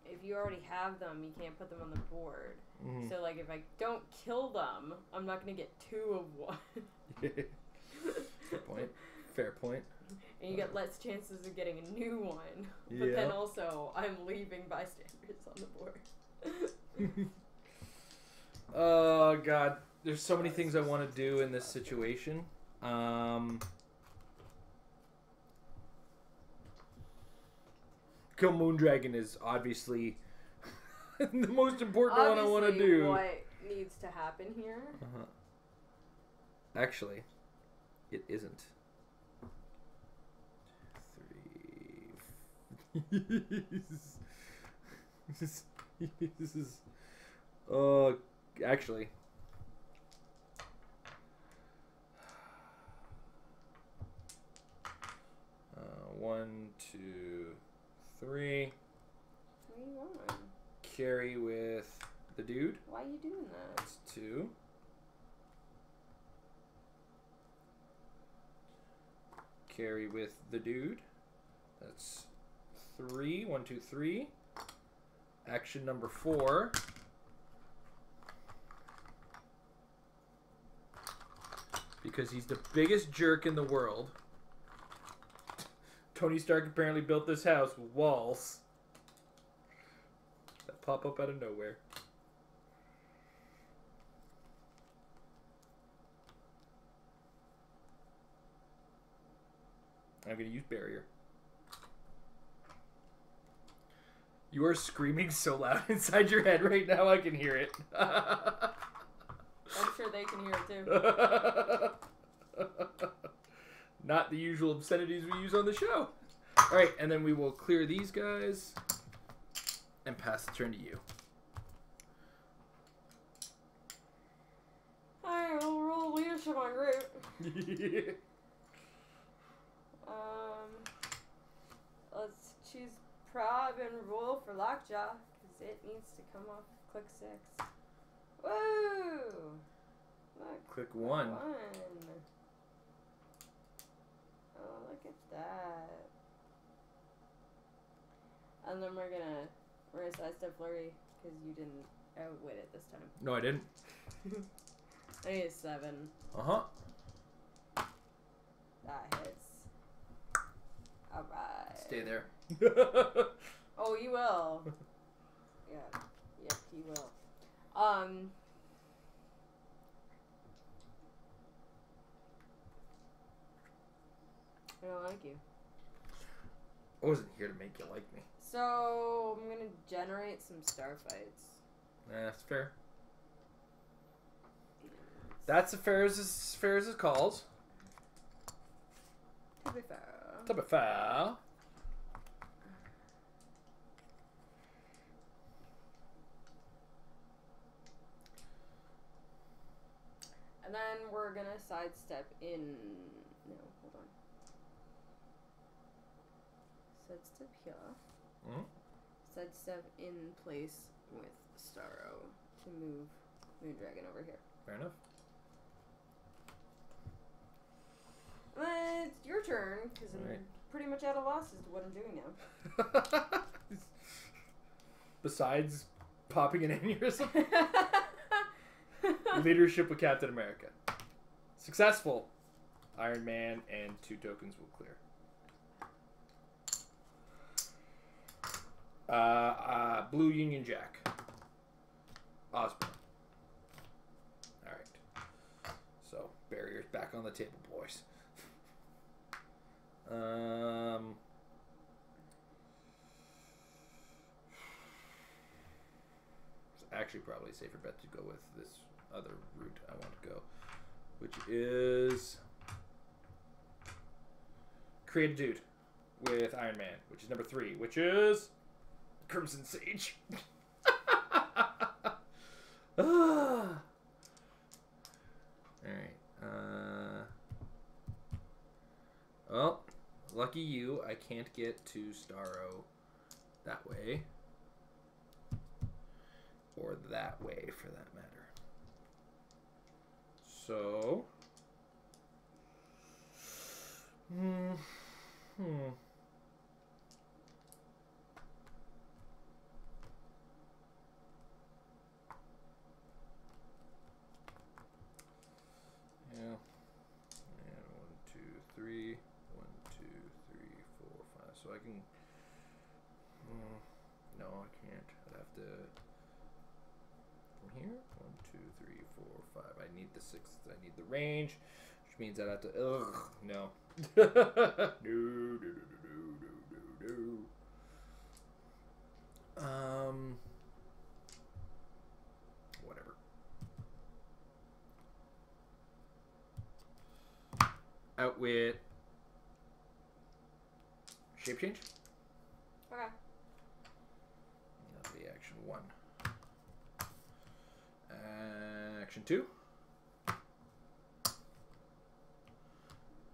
S2: if you already have them, you can't put them on the board.
S3: Mm-hmm.
S2: So, like, if I don't kill them, I'm not going to get 2 of one.
S3: Fair point. Fair point.
S2: And you get less chances of getting a new one. But then also, I'm leaving bystanders on the board.
S3: Oh, God. There's so many things I want to do in this situation. Kill Moondragon is obviously the most important one I want to do.
S2: What needs to happen here?
S3: Actually, it isn't. 3. This is. Actually. 1, 2, 3.
S2: What do you want?
S3: Carry with the dude.
S2: Why are you doing that?
S3: That's 2. Carry with the dude. That's 3. 1, 2, 3. Action number 4. Because he's the biggest jerk in the world. Tony Stark apparently built this house with walls that pop up out of nowhere. I'm going to use barrier. You are screaming so loud inside your head right now, I can hear it.
S2: I'm sure they can hear it too.
S3: Not the usual obscenities we use on the show. Alright, and then we will clear these guys and pass the turn to you.
S2: Alright, we'll roll leadership on Groot. Let's choose Prob and roll for Lockjaw, because it needs to come off click 6. Woo! Look,
S3: Click 1.
S2: Oh, look at that. And then we're gonna sidestep Flurry, because you didn't outwit it this time.
S3: No, I didn't.
S2: I need a 7.
S3: Uh-huh.
S2: That hits. Alright.
S3: Stay there.
S2: Oh, you will. Yeah. Yep, he will. I don't like you.
S3: I wasn't here to make you like me.
S2: So, I'm gonna generate some starfights.
S3: That's fair. That's as fair as it calls.
S2: To be fair.
S3: To be fair.
S2: And then we're gonna sidestep in. No, hold on. Sidestep here.
S3: Mm-hmm.
S2: Sidestep in place with Starro to move Moondragon over here.
S3: Fair enough.
S2: It's your turn, because I'm pretty much at a loss as to what I'm doing now.
S3: Besides popping an aneurysm. Leadership with Captain America. Successful. Iron Man and 2 tokens will clear. Blue Union Jack. Osborn. Alright. So, barriers back on the table, boys. It's actually probably a safer bet to go with this other route I want to go, which is create a dude with Iron Man, which is number 3, which is Crimson Sage. Alright. Well, lucky you, I can't get to Starro that way. Or that way, for that matter. So... Yeah. And 1, 2, 3. 1, 2, 3, 4, 5. So I can... no, I can't. I'd have to... From here? 1, 2, 3, 4, 5. I need the 6th. I need the range, which means I'd have to... Ugh, no. No. with shape change.
S2: Okay.
S3: That'll be action 1. Action 2.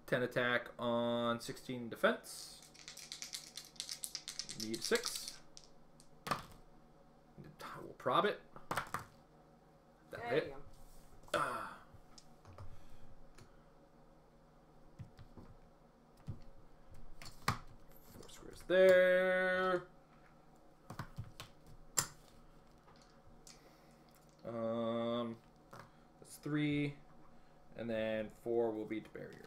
S3: 10 attack on 16 defense. Need 6. We'll prob it. That'll
S2: There you
S3: hit.
S2: go.
S3: 4 squares there. That's 3, and then 4 will be to barrier again.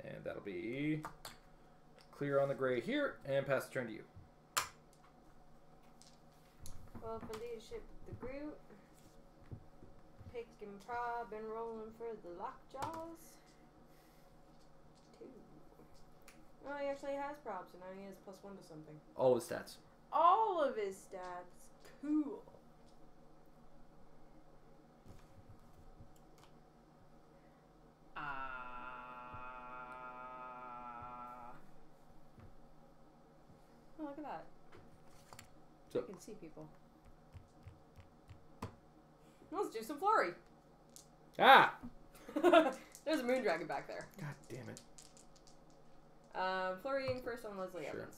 S3: And that'll be clear on the gray here, and pass the turn to you.
S2: Well, for leadership of the group, pick and prob and rolling for the lockjaws. 2. Oh, he actually has prob, so now he has +1 to something.
S3: All of his stats.
S2: All of his stats. Cool. Oh, look at that.
S3: So-
S2: I can see people. Let's do some flurry.
S3: Ah!
S2: There's a moon dragon back there.
S3: God damn it.
S2: Flurrying first on Leslie
S3: Sure.
S2: Evans.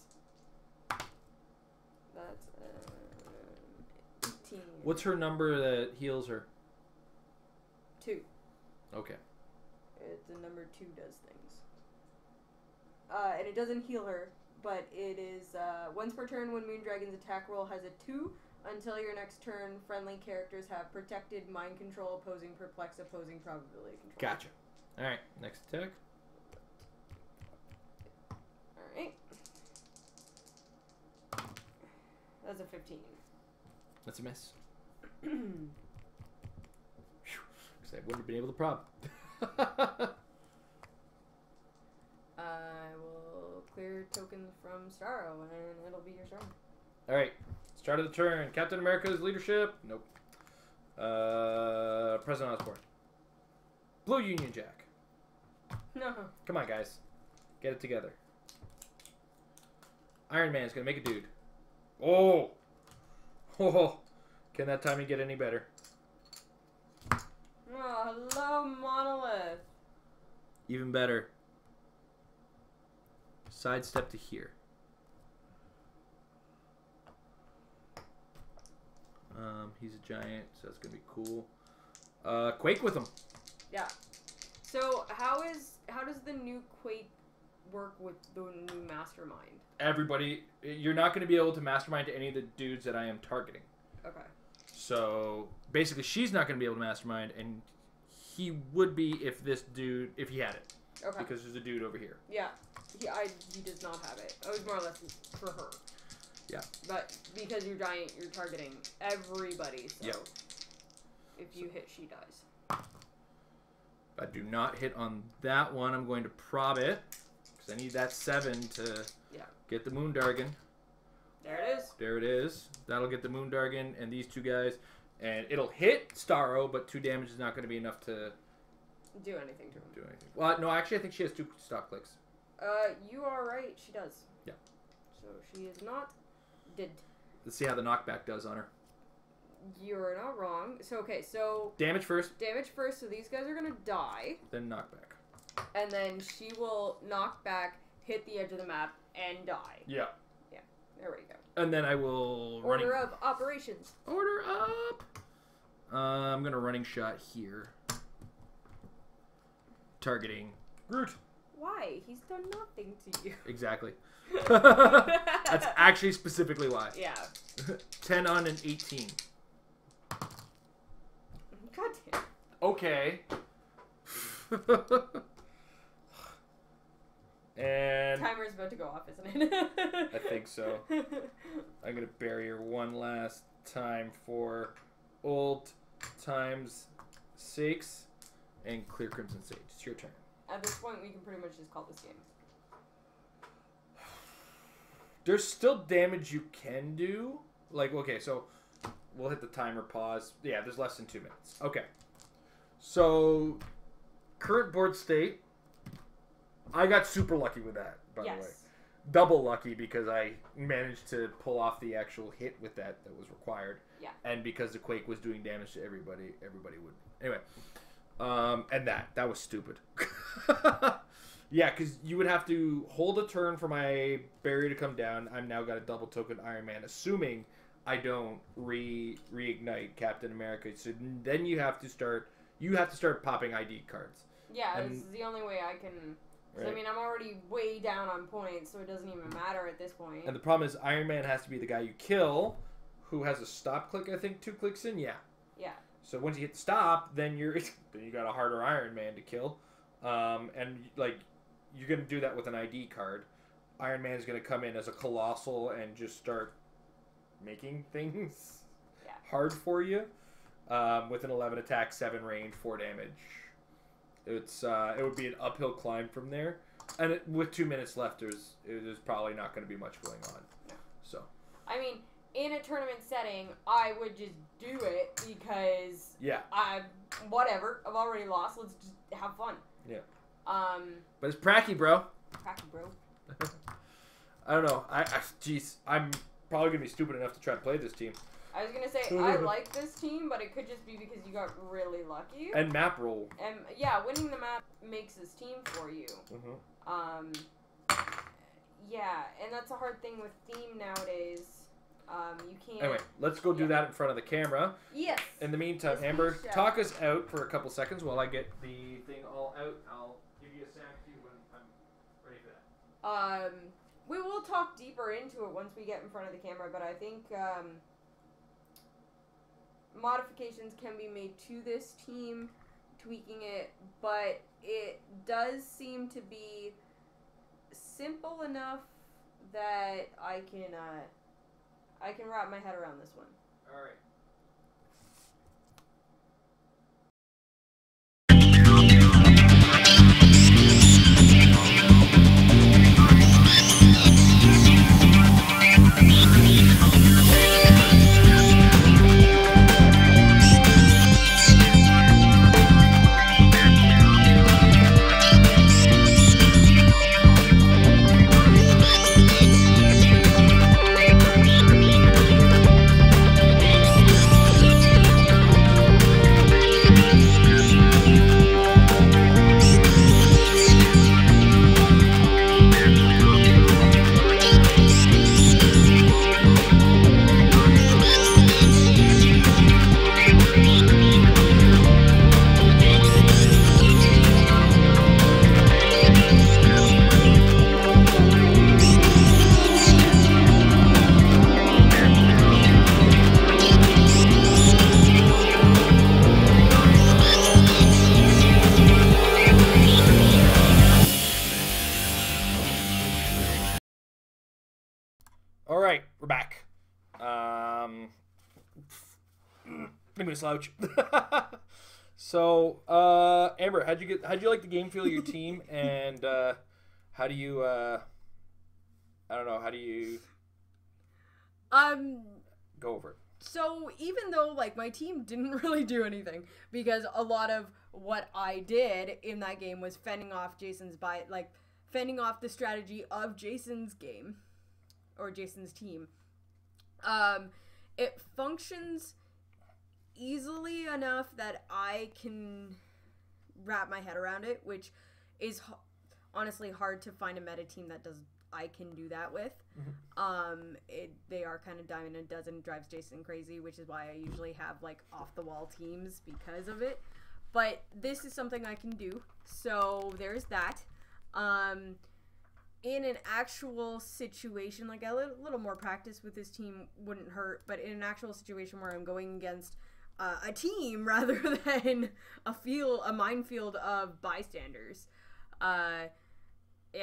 S2: That's 18.
S3: What's her number that heals her?
S2: 2.
S3: Okay.
S2: The number 2 does things. And it doesn't heal her, but it is once per turn when Moondragon's attack roll has a 2. Until your next turn, friendly characters have protected, mind control, opposing, perplex, opposing, probability control.
S3: Gotcha. Alright, next attack.
S2: Alright. That's a 15.
S3: That's a miss. Because I wouldn't have been able to prob.
S2: I will clear tokens from Starro, and it'll be your turn.
S3: Alright, start of the turn. Captain America's leadership. Nope. President Osborn. Blue Union Jack.
S2: No.
S3: Come on, guys. Get it together. Iron Man's gonna make a dude. Oh! Oh! Can that timing get any better?
S2: Oh, hello, Monolith.
S3: Even better. Sidestep to here. He's a giant, so that's gonna be cool. Quake with him.
S2: Yeah. So how does the new Quake work with the new Mastermind?
S3: Everybody, you're not gonna be able to mastermind to any of the dudes that I am targeting.
S2: Okay.
S3: So basically, she's not gonna be able to mastermind, and he would be if this dude, if he had it.
S2: Okay.
S3: Because there's a dude over here.
S2: Yeah. He does not have it. It was more or less for her.
S3: Yeah.
S2: But because you're giant, you're targeting everybody. So
S3: Yep.
S2: if you hit, she dies.
S3: If I do not hit on that one, I'm going to prob it. Because I need that 7 to get the Moondargon.
S2: There it is.
S3: There it is. That'll get the Moondargon and these two guys. And it'll hit Starro, but 2 damage is not going to be enough to
S2: Do anything to him.
S3: do anything. Well, no, actually, I think she has 2 stock clicks.
S2: You are right. She does.
S3: Yeah.
S2: So she is not dead.
S3: Let's see how the knockback does on her.
S2: You're not wrong. So, okay, so...
S3: Damage first,
S2: Damage first, so these guys are going to die.
S3: then knockback.
S2: And then she will knock back, hit the edge of the map, and die.
S3: Yeah.
S2: Yeah, there we go.
S3: And then I will...
S2: Order of operations.
S3: Order up! I'm going to running shot here. Targeting Groot.
S2: Why? He's done nothing to you.
S3: Exactly. That's actually specifically why.
S2: Yeah.
S3: 10 on an 18.
S2: God damn.
S3: Okay. And
S2: Timer's about to go off, isn't it?
S3: I think so. I'm going to barrier one last time for old times sakes and clear Crimson Sage. It's your turn.
S2: At this point, we can pretty much just call this game.
S3: There's still damage you can do. Like, okay, so we'll hit the timer pause. Yeah, there's less than 2 minutes. Okay. So, current board state. I got super lucky with that, by the way. Double lucky because I managed to pull off the actual hit with that was required.
S2: Yeah.
S3: And because the Quake was doing damage to everybody would. Anyway. And that was stupid. Yeah, because you would have to hold a turn for my barrier to come down. I've now got a double token Iron Man, assuming I don't reignite Captain America. So then you have to start popping ID cards.
S2: Yeah, this is the only way I can. Right. I mean, I'm already way down on points, so it doesn't even matter at this point.
S3: And the problem is Iron Man has to be the guy you kill, who has a stop click. I think 2 clicks in. Yeah.
S2: Yeah.
S3: So once you hit stop, then you got a harder Iron Man to kill, and like. You're going to do that with an ID card. Iron Man's going to come in as a colossal and just start making things hard for you. With an 11 attack, 7 range, 4 damage. It would be an uphill climb from there. And with 2 minutes left, there's probably not going to be much going on.
S2: No.
S3: So.
S2: I mean, in a tournament setting, I would just do it because whatever. I've already lost. Let's just have fun.
S3: Yeah. But it's Praccy, bro.
S2: Praccy, bro.
S3: I don't know. Jeez, I'm probably gonna be stupid enough to try to play this team.
S2: I was gonna say I like this team, but it could just be because you got really lucky.
S3: And map roll.
S2: And yeah, winning the map makes this team for you.
S3: Mm-hmm.
S2: Yeah, and that's a hard thing with theme nowadays. You can't.
S3: Anyway, let's go do that in front of the camera.
S2: Yes.
S3: In the meantime, Amber, talk us out for a couple seconds while I get the thing all out. I'll give you a sack to when I'm ready for
S2: that. We will talk deeper into it once we get in front of the camera, but I think modifications can be made to this team, tweaking it, but it does seem to be simple enough that I can wrap my head around this one.
S3: All right. All right, we're back. Make me slouch. So, Amber, how'd you like the game feel of your team, and how do you I don't know, how do you go over it?
S2: So even though like my team didn't really do anything, because a lot of what I did in that game was fending off the strategy of Jason's game or Jason's team. It functions easily enough that I can wrap my head around it, which is honestly hard to find a meta team that I can do that with. Mm-hmm. They are kind of diamond in a dozen, drives Jason crazy, which is why I usually have like off the wall teams because of it. But this is something I can do, so there's that. In an actual situation, like a little more practice with this team wouldn't hurt, but in an actual situation where I'm going against a team rather than a minefield of bystanders, yeah,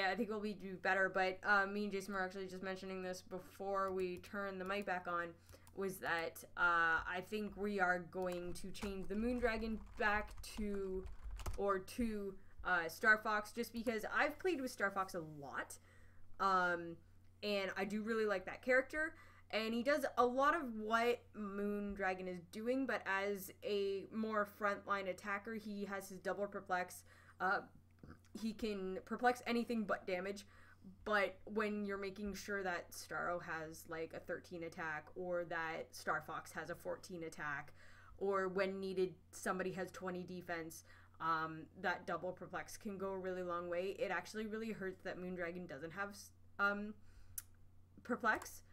S2: I think we'll do better. But me and Jason were actually just mentioning this before we turn the mic back on, was that I think we are going to change the Moondragon back to Star Fox, just because I've played with Star Fox a lot, and I do really like that character, And he does a lot of what Moondragon is doing, but as a more frontline attacker, he has his double perplex. He can perplex anything but damage, but when you're making sure that Starro has like a 13 attack, or that Star Fox has a 14 attack, or when needed somebody has 20 defense, that double perplex can go a really long way. It actually really hurts that Moondragon doesn't have perplex,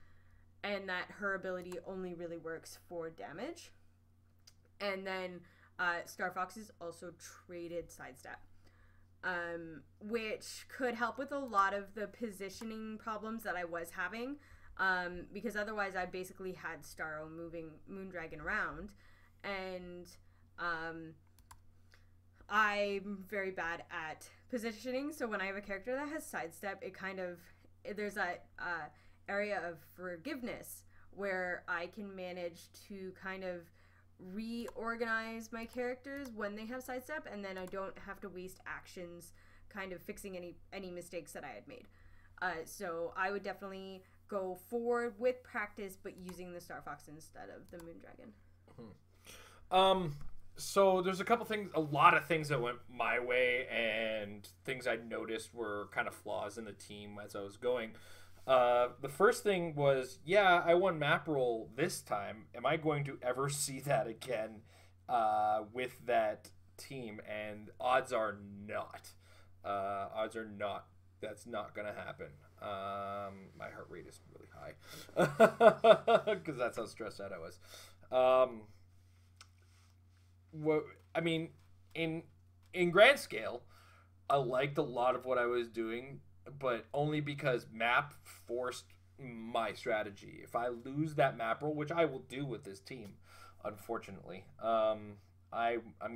S2: and that her ability only really works for damage. And then Star Fox is also traded sidestep, which could help with a lot of the positioning problems that I was having, because otherwise I basically had Starro moving Moondragon around, and I'm very bad at positioning, so when I have a character that has sidestep, it kind of, there's that area of forgiveness where I can manage to kind of reorganize my characters when they have sidestep, and then I don't have to waste actions kind of fixing any mistakes that I had made. So I would definitely go forward with practice, but using the Star Fox instead of the Moondragon.
S3: So there's a lot of things that went my way, and things I noticed were kind of flaws in the team as I was going. The first thing was, I won map roll this time. Am I going to ever see that again with that team? And odds are not. That's not going to happen. My heart rate is really high because that's how stressed out I was. In grand scale, I liked a lot of what I was doing, but only because map forced my strategy. If I lose that map roll, which I will do with this team, unfortunately, I'm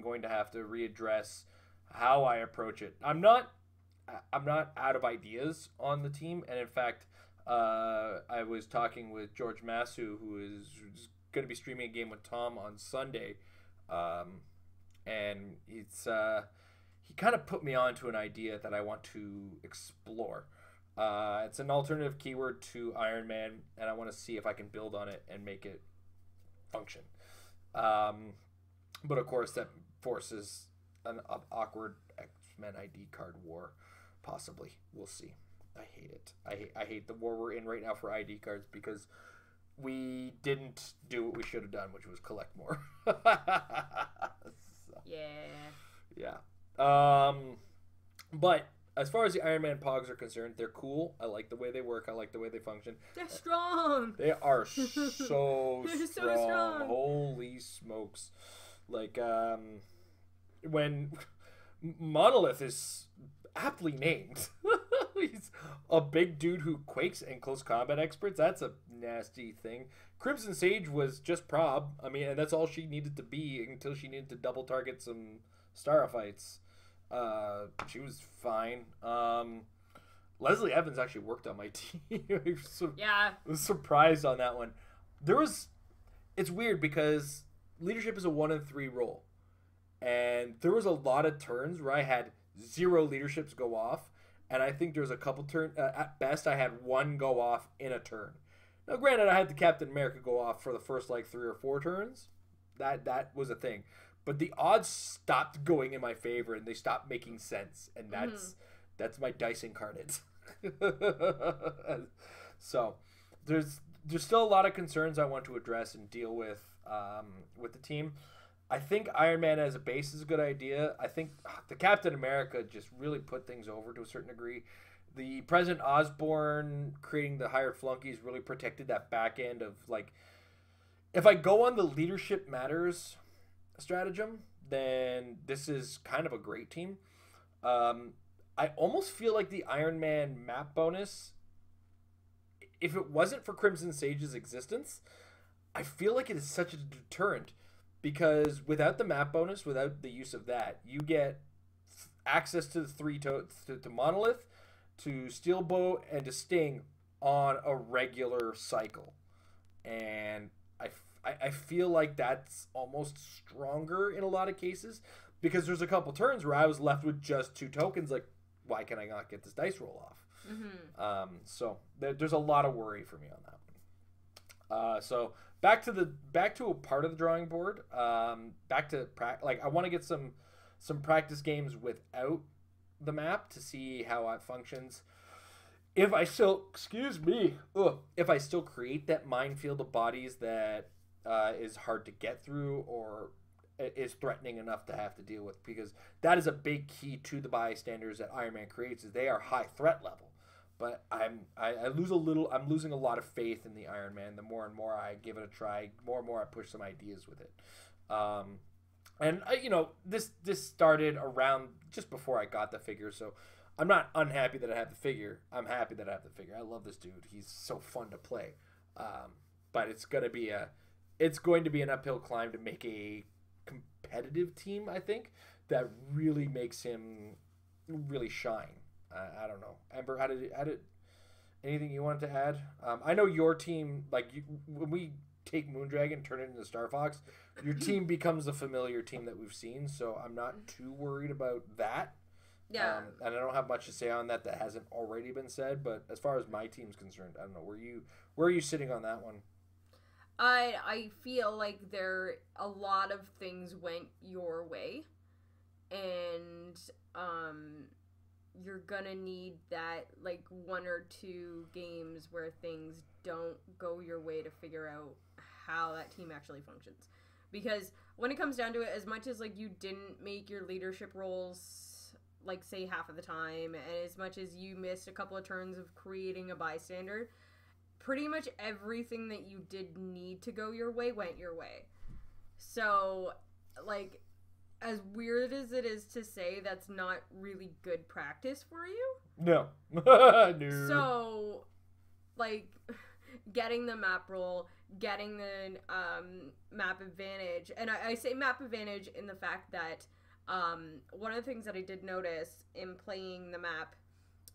S3: going to have to readdress how I approach it. I'm not out of ideas on the team, and in fact, I was talking with George Masu, who is going to be streaming a game with Tom on Sunday, and he kind of put me on to an idea that I want to explore. It's an alternative keyword to Iron Man, and I want to see if I can build on it and make it function. But of course, that forces an awkward X-Men ID card war, possibly. We'll see. I hate it. I hate the war we're in right now for ID cards, because we didn't do what we should have done, which was collect more. So, yeah. But as far as the Iron Man Pogs are concerned, they're cool. I like the way they work. I like the way they function.
S2: They're strong.
S3: They are so strong. Holy smokes. Like, when Monolith is aptly named. He's a big dude who quakes and close combat experts. That's a nasty thing. Crimson Sage was just prob. And that's all she needed to be until she needed to double target some Starro fights. She was fine. Leslie Evans actually worked on my team. I was surprised on that one. It's weird because leadership is a 1 in 3 roll, and there was a lot of turns where I had 0 leaderships go off, and I think there's a couple turns. At best, I had 1 go off in a turn. Now, granted, I had the Captain America go off for the first 3 or 4 turns. That was a thing. But the odds stopped going in my favor, and they stopped making sense, and that's my dice incarnate. So there's still a lot of concerns I want to address and deal with the team. I think Iron Man as a base is a good idea. I think the Captain America just really put things over to a certain degree. The President Osborn creating the hired flunkies really protected that back end of, if I go on the leadership matters stratagem, then this is kind of a great team. I almost feel like the Iron Man map bonus, if it wasn't for Crimson Sage's existence, I feel like it is such a deterrent, because without the map bonus, without the use of that, you get access to the 3 to Monolith, to Steel Bow, and to Sting on a regular cycle. And I feel like that's almost stronger in a lot of cases, because there's a couple turns where I was left with just 2 tokens. Like, why can I not get this dice roll off? So there's a lot of worry for me on that So back to a part of the drawing board. Back to like I want to get some practice games without the map to see how it functions. If I still if I still create that minefield of bodies that is hard to get through or is threatening enough to have to deal with, because that is a big key to the bystanders that Iron Man creates, is they are high threat level. But I'm losing a lot of faith in the Iron Man. The more and more I give it a try, more and more I push some ideas with it. And this started around just before I got the figure, so I'm not unhappy that I have the figure. I'm happy that I have the figure. I love this dude. He's so fun to play. But it's going to be an uphill climb to make a competitive team, I think, that really makes him really shine. I don't know. Ember, how did anything you wanted to add? I know your team, like when we take Moondragon and turn it into Star Fox, your team becomes a familiar team that we've seen, so I'm not too worried about that.
S2: Yeah.
S3: And I don't have much to say on that hasn't already been said, but as far as my team's concerned, I don't know. Where are you sitting on that one?
S2: I feel like a lot of things went your way, and you're gonna need that like one or two games where things don't go your way to figure out how that team actually functions. Because when it comes down to it, as much as like you didn't make your leadership roles like say half of the time, and as much as you missed a couple of turns of creating a bystander, pretty much everything that you did need to go your way went your way. So like, as weird as it is to say, that's not really good practice for you.
S3: No. No.
S2: So, like, getting the map roll, getting the map advantage, and I say map advantage in the fact that one of the things that I did notice in playing the map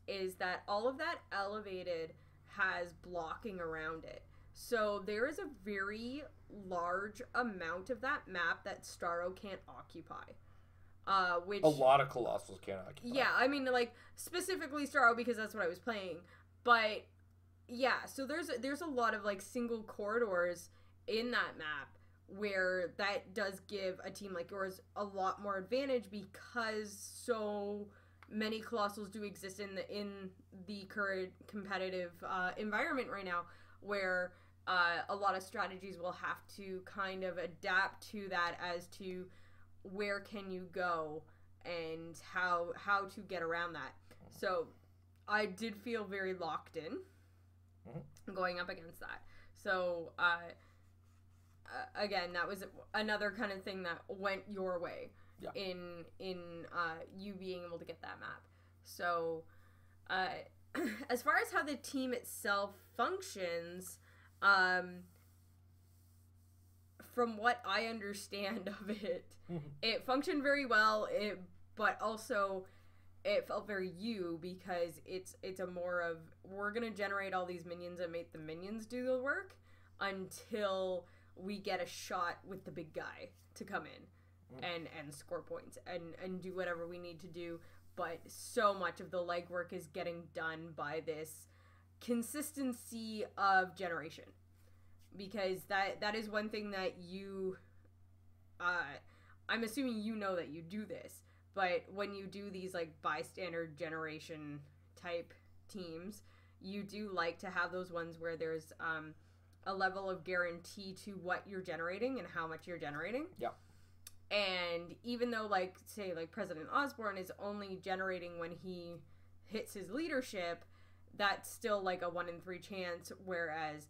S2: is that all of that elevated has blocking around it. So there is a very large amount of that map that Starro can't occupy. Which
S3: a lot of Colossals can't occupy.
S2: Yeah, I mean, like, specifically Starro because that's what I was playing. But, yeah, so there's a lot of, like, single corridors in that map where that does give a team like yours a lot more advantage because so many Colossals do exist in the current competitive environment right now, where a lot of strategies will have to kind of adapt to that as to where can you go and how to get around that. So I did feel very locked in going up against that. So again, that was another kind of thing that went your way. Yeah. in you being able to get that map. So as far as how the team itself functions, from what I understand of it, it functioned very well, but also it felt very you, because it's a more of, we're gonna generate all these minions and make the minions do the work until we get a shot with the big guy to come in and score points and do whatever we need to do. But so much of the legwork is getting done by this consistency of generation, because that is one thing that you I'm assuming you know that you do this, but when you do these like bystander generation type teams, you do like to have those ones where there's a level of guarantee to what you're generating and how much you're generating.
S3: Yeah.
S2: And even though, like, say, like, President Osborn is only generating when he hits his leadership, that's still, like, a 1 in 3 chance, whereas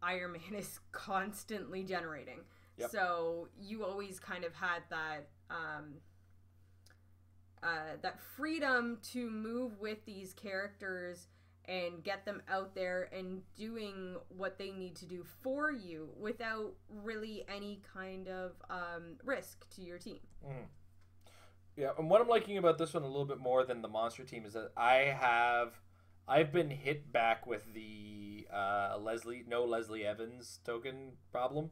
S2: Iron Man is constantly generating. Yep. So you always kind of had that, that freedom to move with these characters and get them out there and doing what they need to do for you without really any kind of risk to your team.
S3: Yeah, and what I'm liking about this one a little bit more than the monster team is that I've been hit back with the Leslie Evans token problem,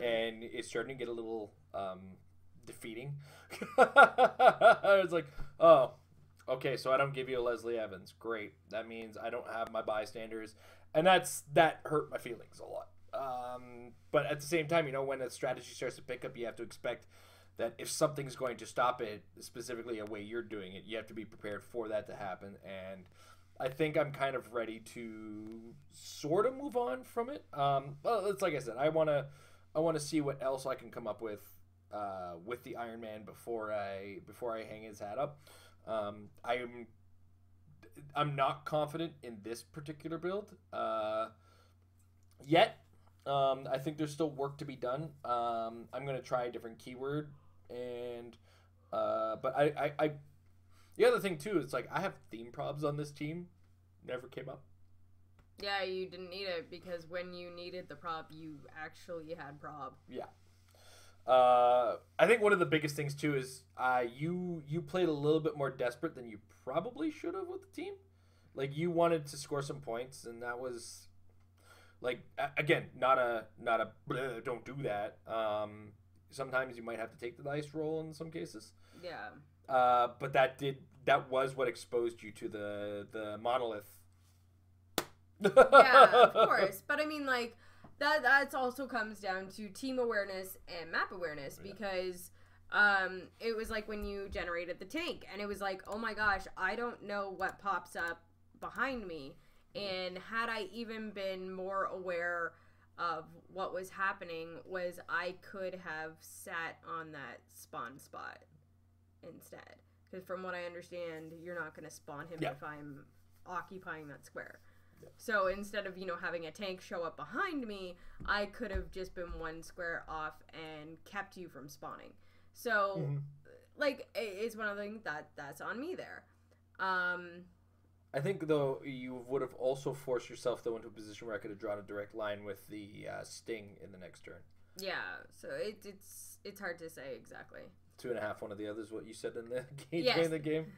S3: and it's starting to get a little defeating. It's like, oh, okay, so I don't give you a Leslie Evans. Great. That means I don't have my bystanders. And that hurt my feelings a lot. But at the same time, you know, when a strategy starts to pick up, you have to expect that if something's going to stop it, specifically a way you're doing it, you have to be prepared for that to happen. And I think I'm kind of ready to sort of move on from it. Well, it's like I said, I want to see what else I can come up with the Iron Man before I hang his hat up. I'm not confident in this particular build yet. I think there's still work to be done. I'm gonna try a different keyword, and but I the other thing too is like I have theme probs on this team. Never came up.
S2: Yeah, you didn't need it because when you needed the prop, you actually had prob.
S3: Yeah. I think one of the biggest things too is you played a little bit more desperate than you probably should have with the team. Like you wanted to score some points, and that was like again not a don't do that. Sometimes you might have to take the dice roll in some cases.
S2: Yeah.
S3: But that was what exposed you to the monolith.
S2: Yeah, of course. But I mean, like that also comes down to team awareness and map awareness because it was like when you generated the tank and it was like, oh my gosh, I don't know what pops up behind me. And had I even been more aware of what was happening, was I could have sat on that spawn spot instead. Because from what I understand, you're not going to spawn him if I'm occupying that square. Yeah. So instead of, having a tank show up behind me, I could have just been one square off and kept you from spawning. So, it's one of the things that's on me there.
S3: I think, though, you would have also forced yourself, though, into a position where I could have drawn a direct line with the Sting in the next turn.
S2: Yeah, so it's hard to say exactly.
S3: 2.5, one of the others, what you said in the game.
S2: Yes.
S3: In the game.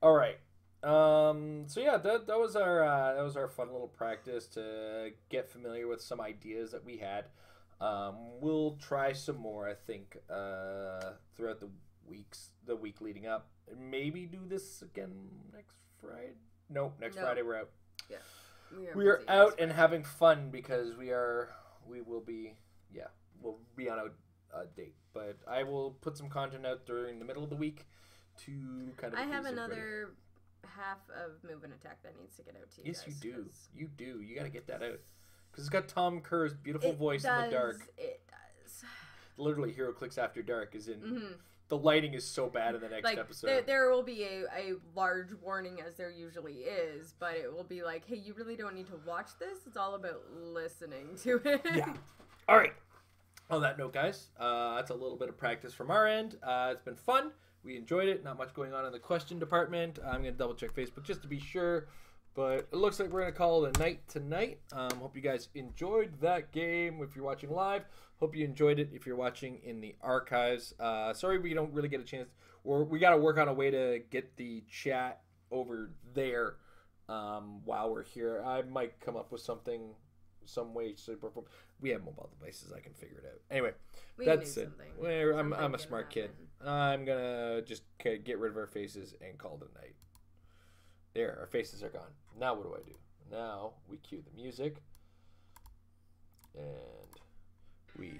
S3: All right. So yeah, that was our fun little practice to get familiar with some ideas that we had. We'll try some more, I think, throughout the week leading up. Maybe do this again next Friday. Nope, next Friday we're out.
S2: Yeah,
S3: we are out and having fun because we'll be on a date. But I will put some content out during the middle of the week to kind of.
S2: I have another half of Move and Attack that needs to get out to you.
S3: Yes,
S2: guys,
S3: you do. You do. You got to get that out because it's got Tom Kerr's beautiful voice in the dark.
S2: It does.
S3: Literally, Hero Clicks After Dark is in. The lighting is so bad in the next episode.
S2: There will be a large warning, as there usually is, but it will be like, hey, you really don't need to watch this. It's all about listening to it.
S3: Yeah. All right. On that note, guys, that's a little bit of practice from our end. It's been fun. We enjoyed it. Not much going on in the question department. I'm going to double check Facebook just to be sure. But it looks like we're going to call it a night tonight. Hope you guys enjoyed that game if you're watching live. Hope you enjoyed it if you're watching in the archives. Sorry we don't really get a chance. We got to work on a way to get the chat over there while we're here. I might come up with some way. We have mobile devices. I can figure it out. Anyway, that's it. I'm a smart kid. I'm going to just get rid of our faces and call it a night. There, our faces are gone. Now what do? Now we cue the music. And we...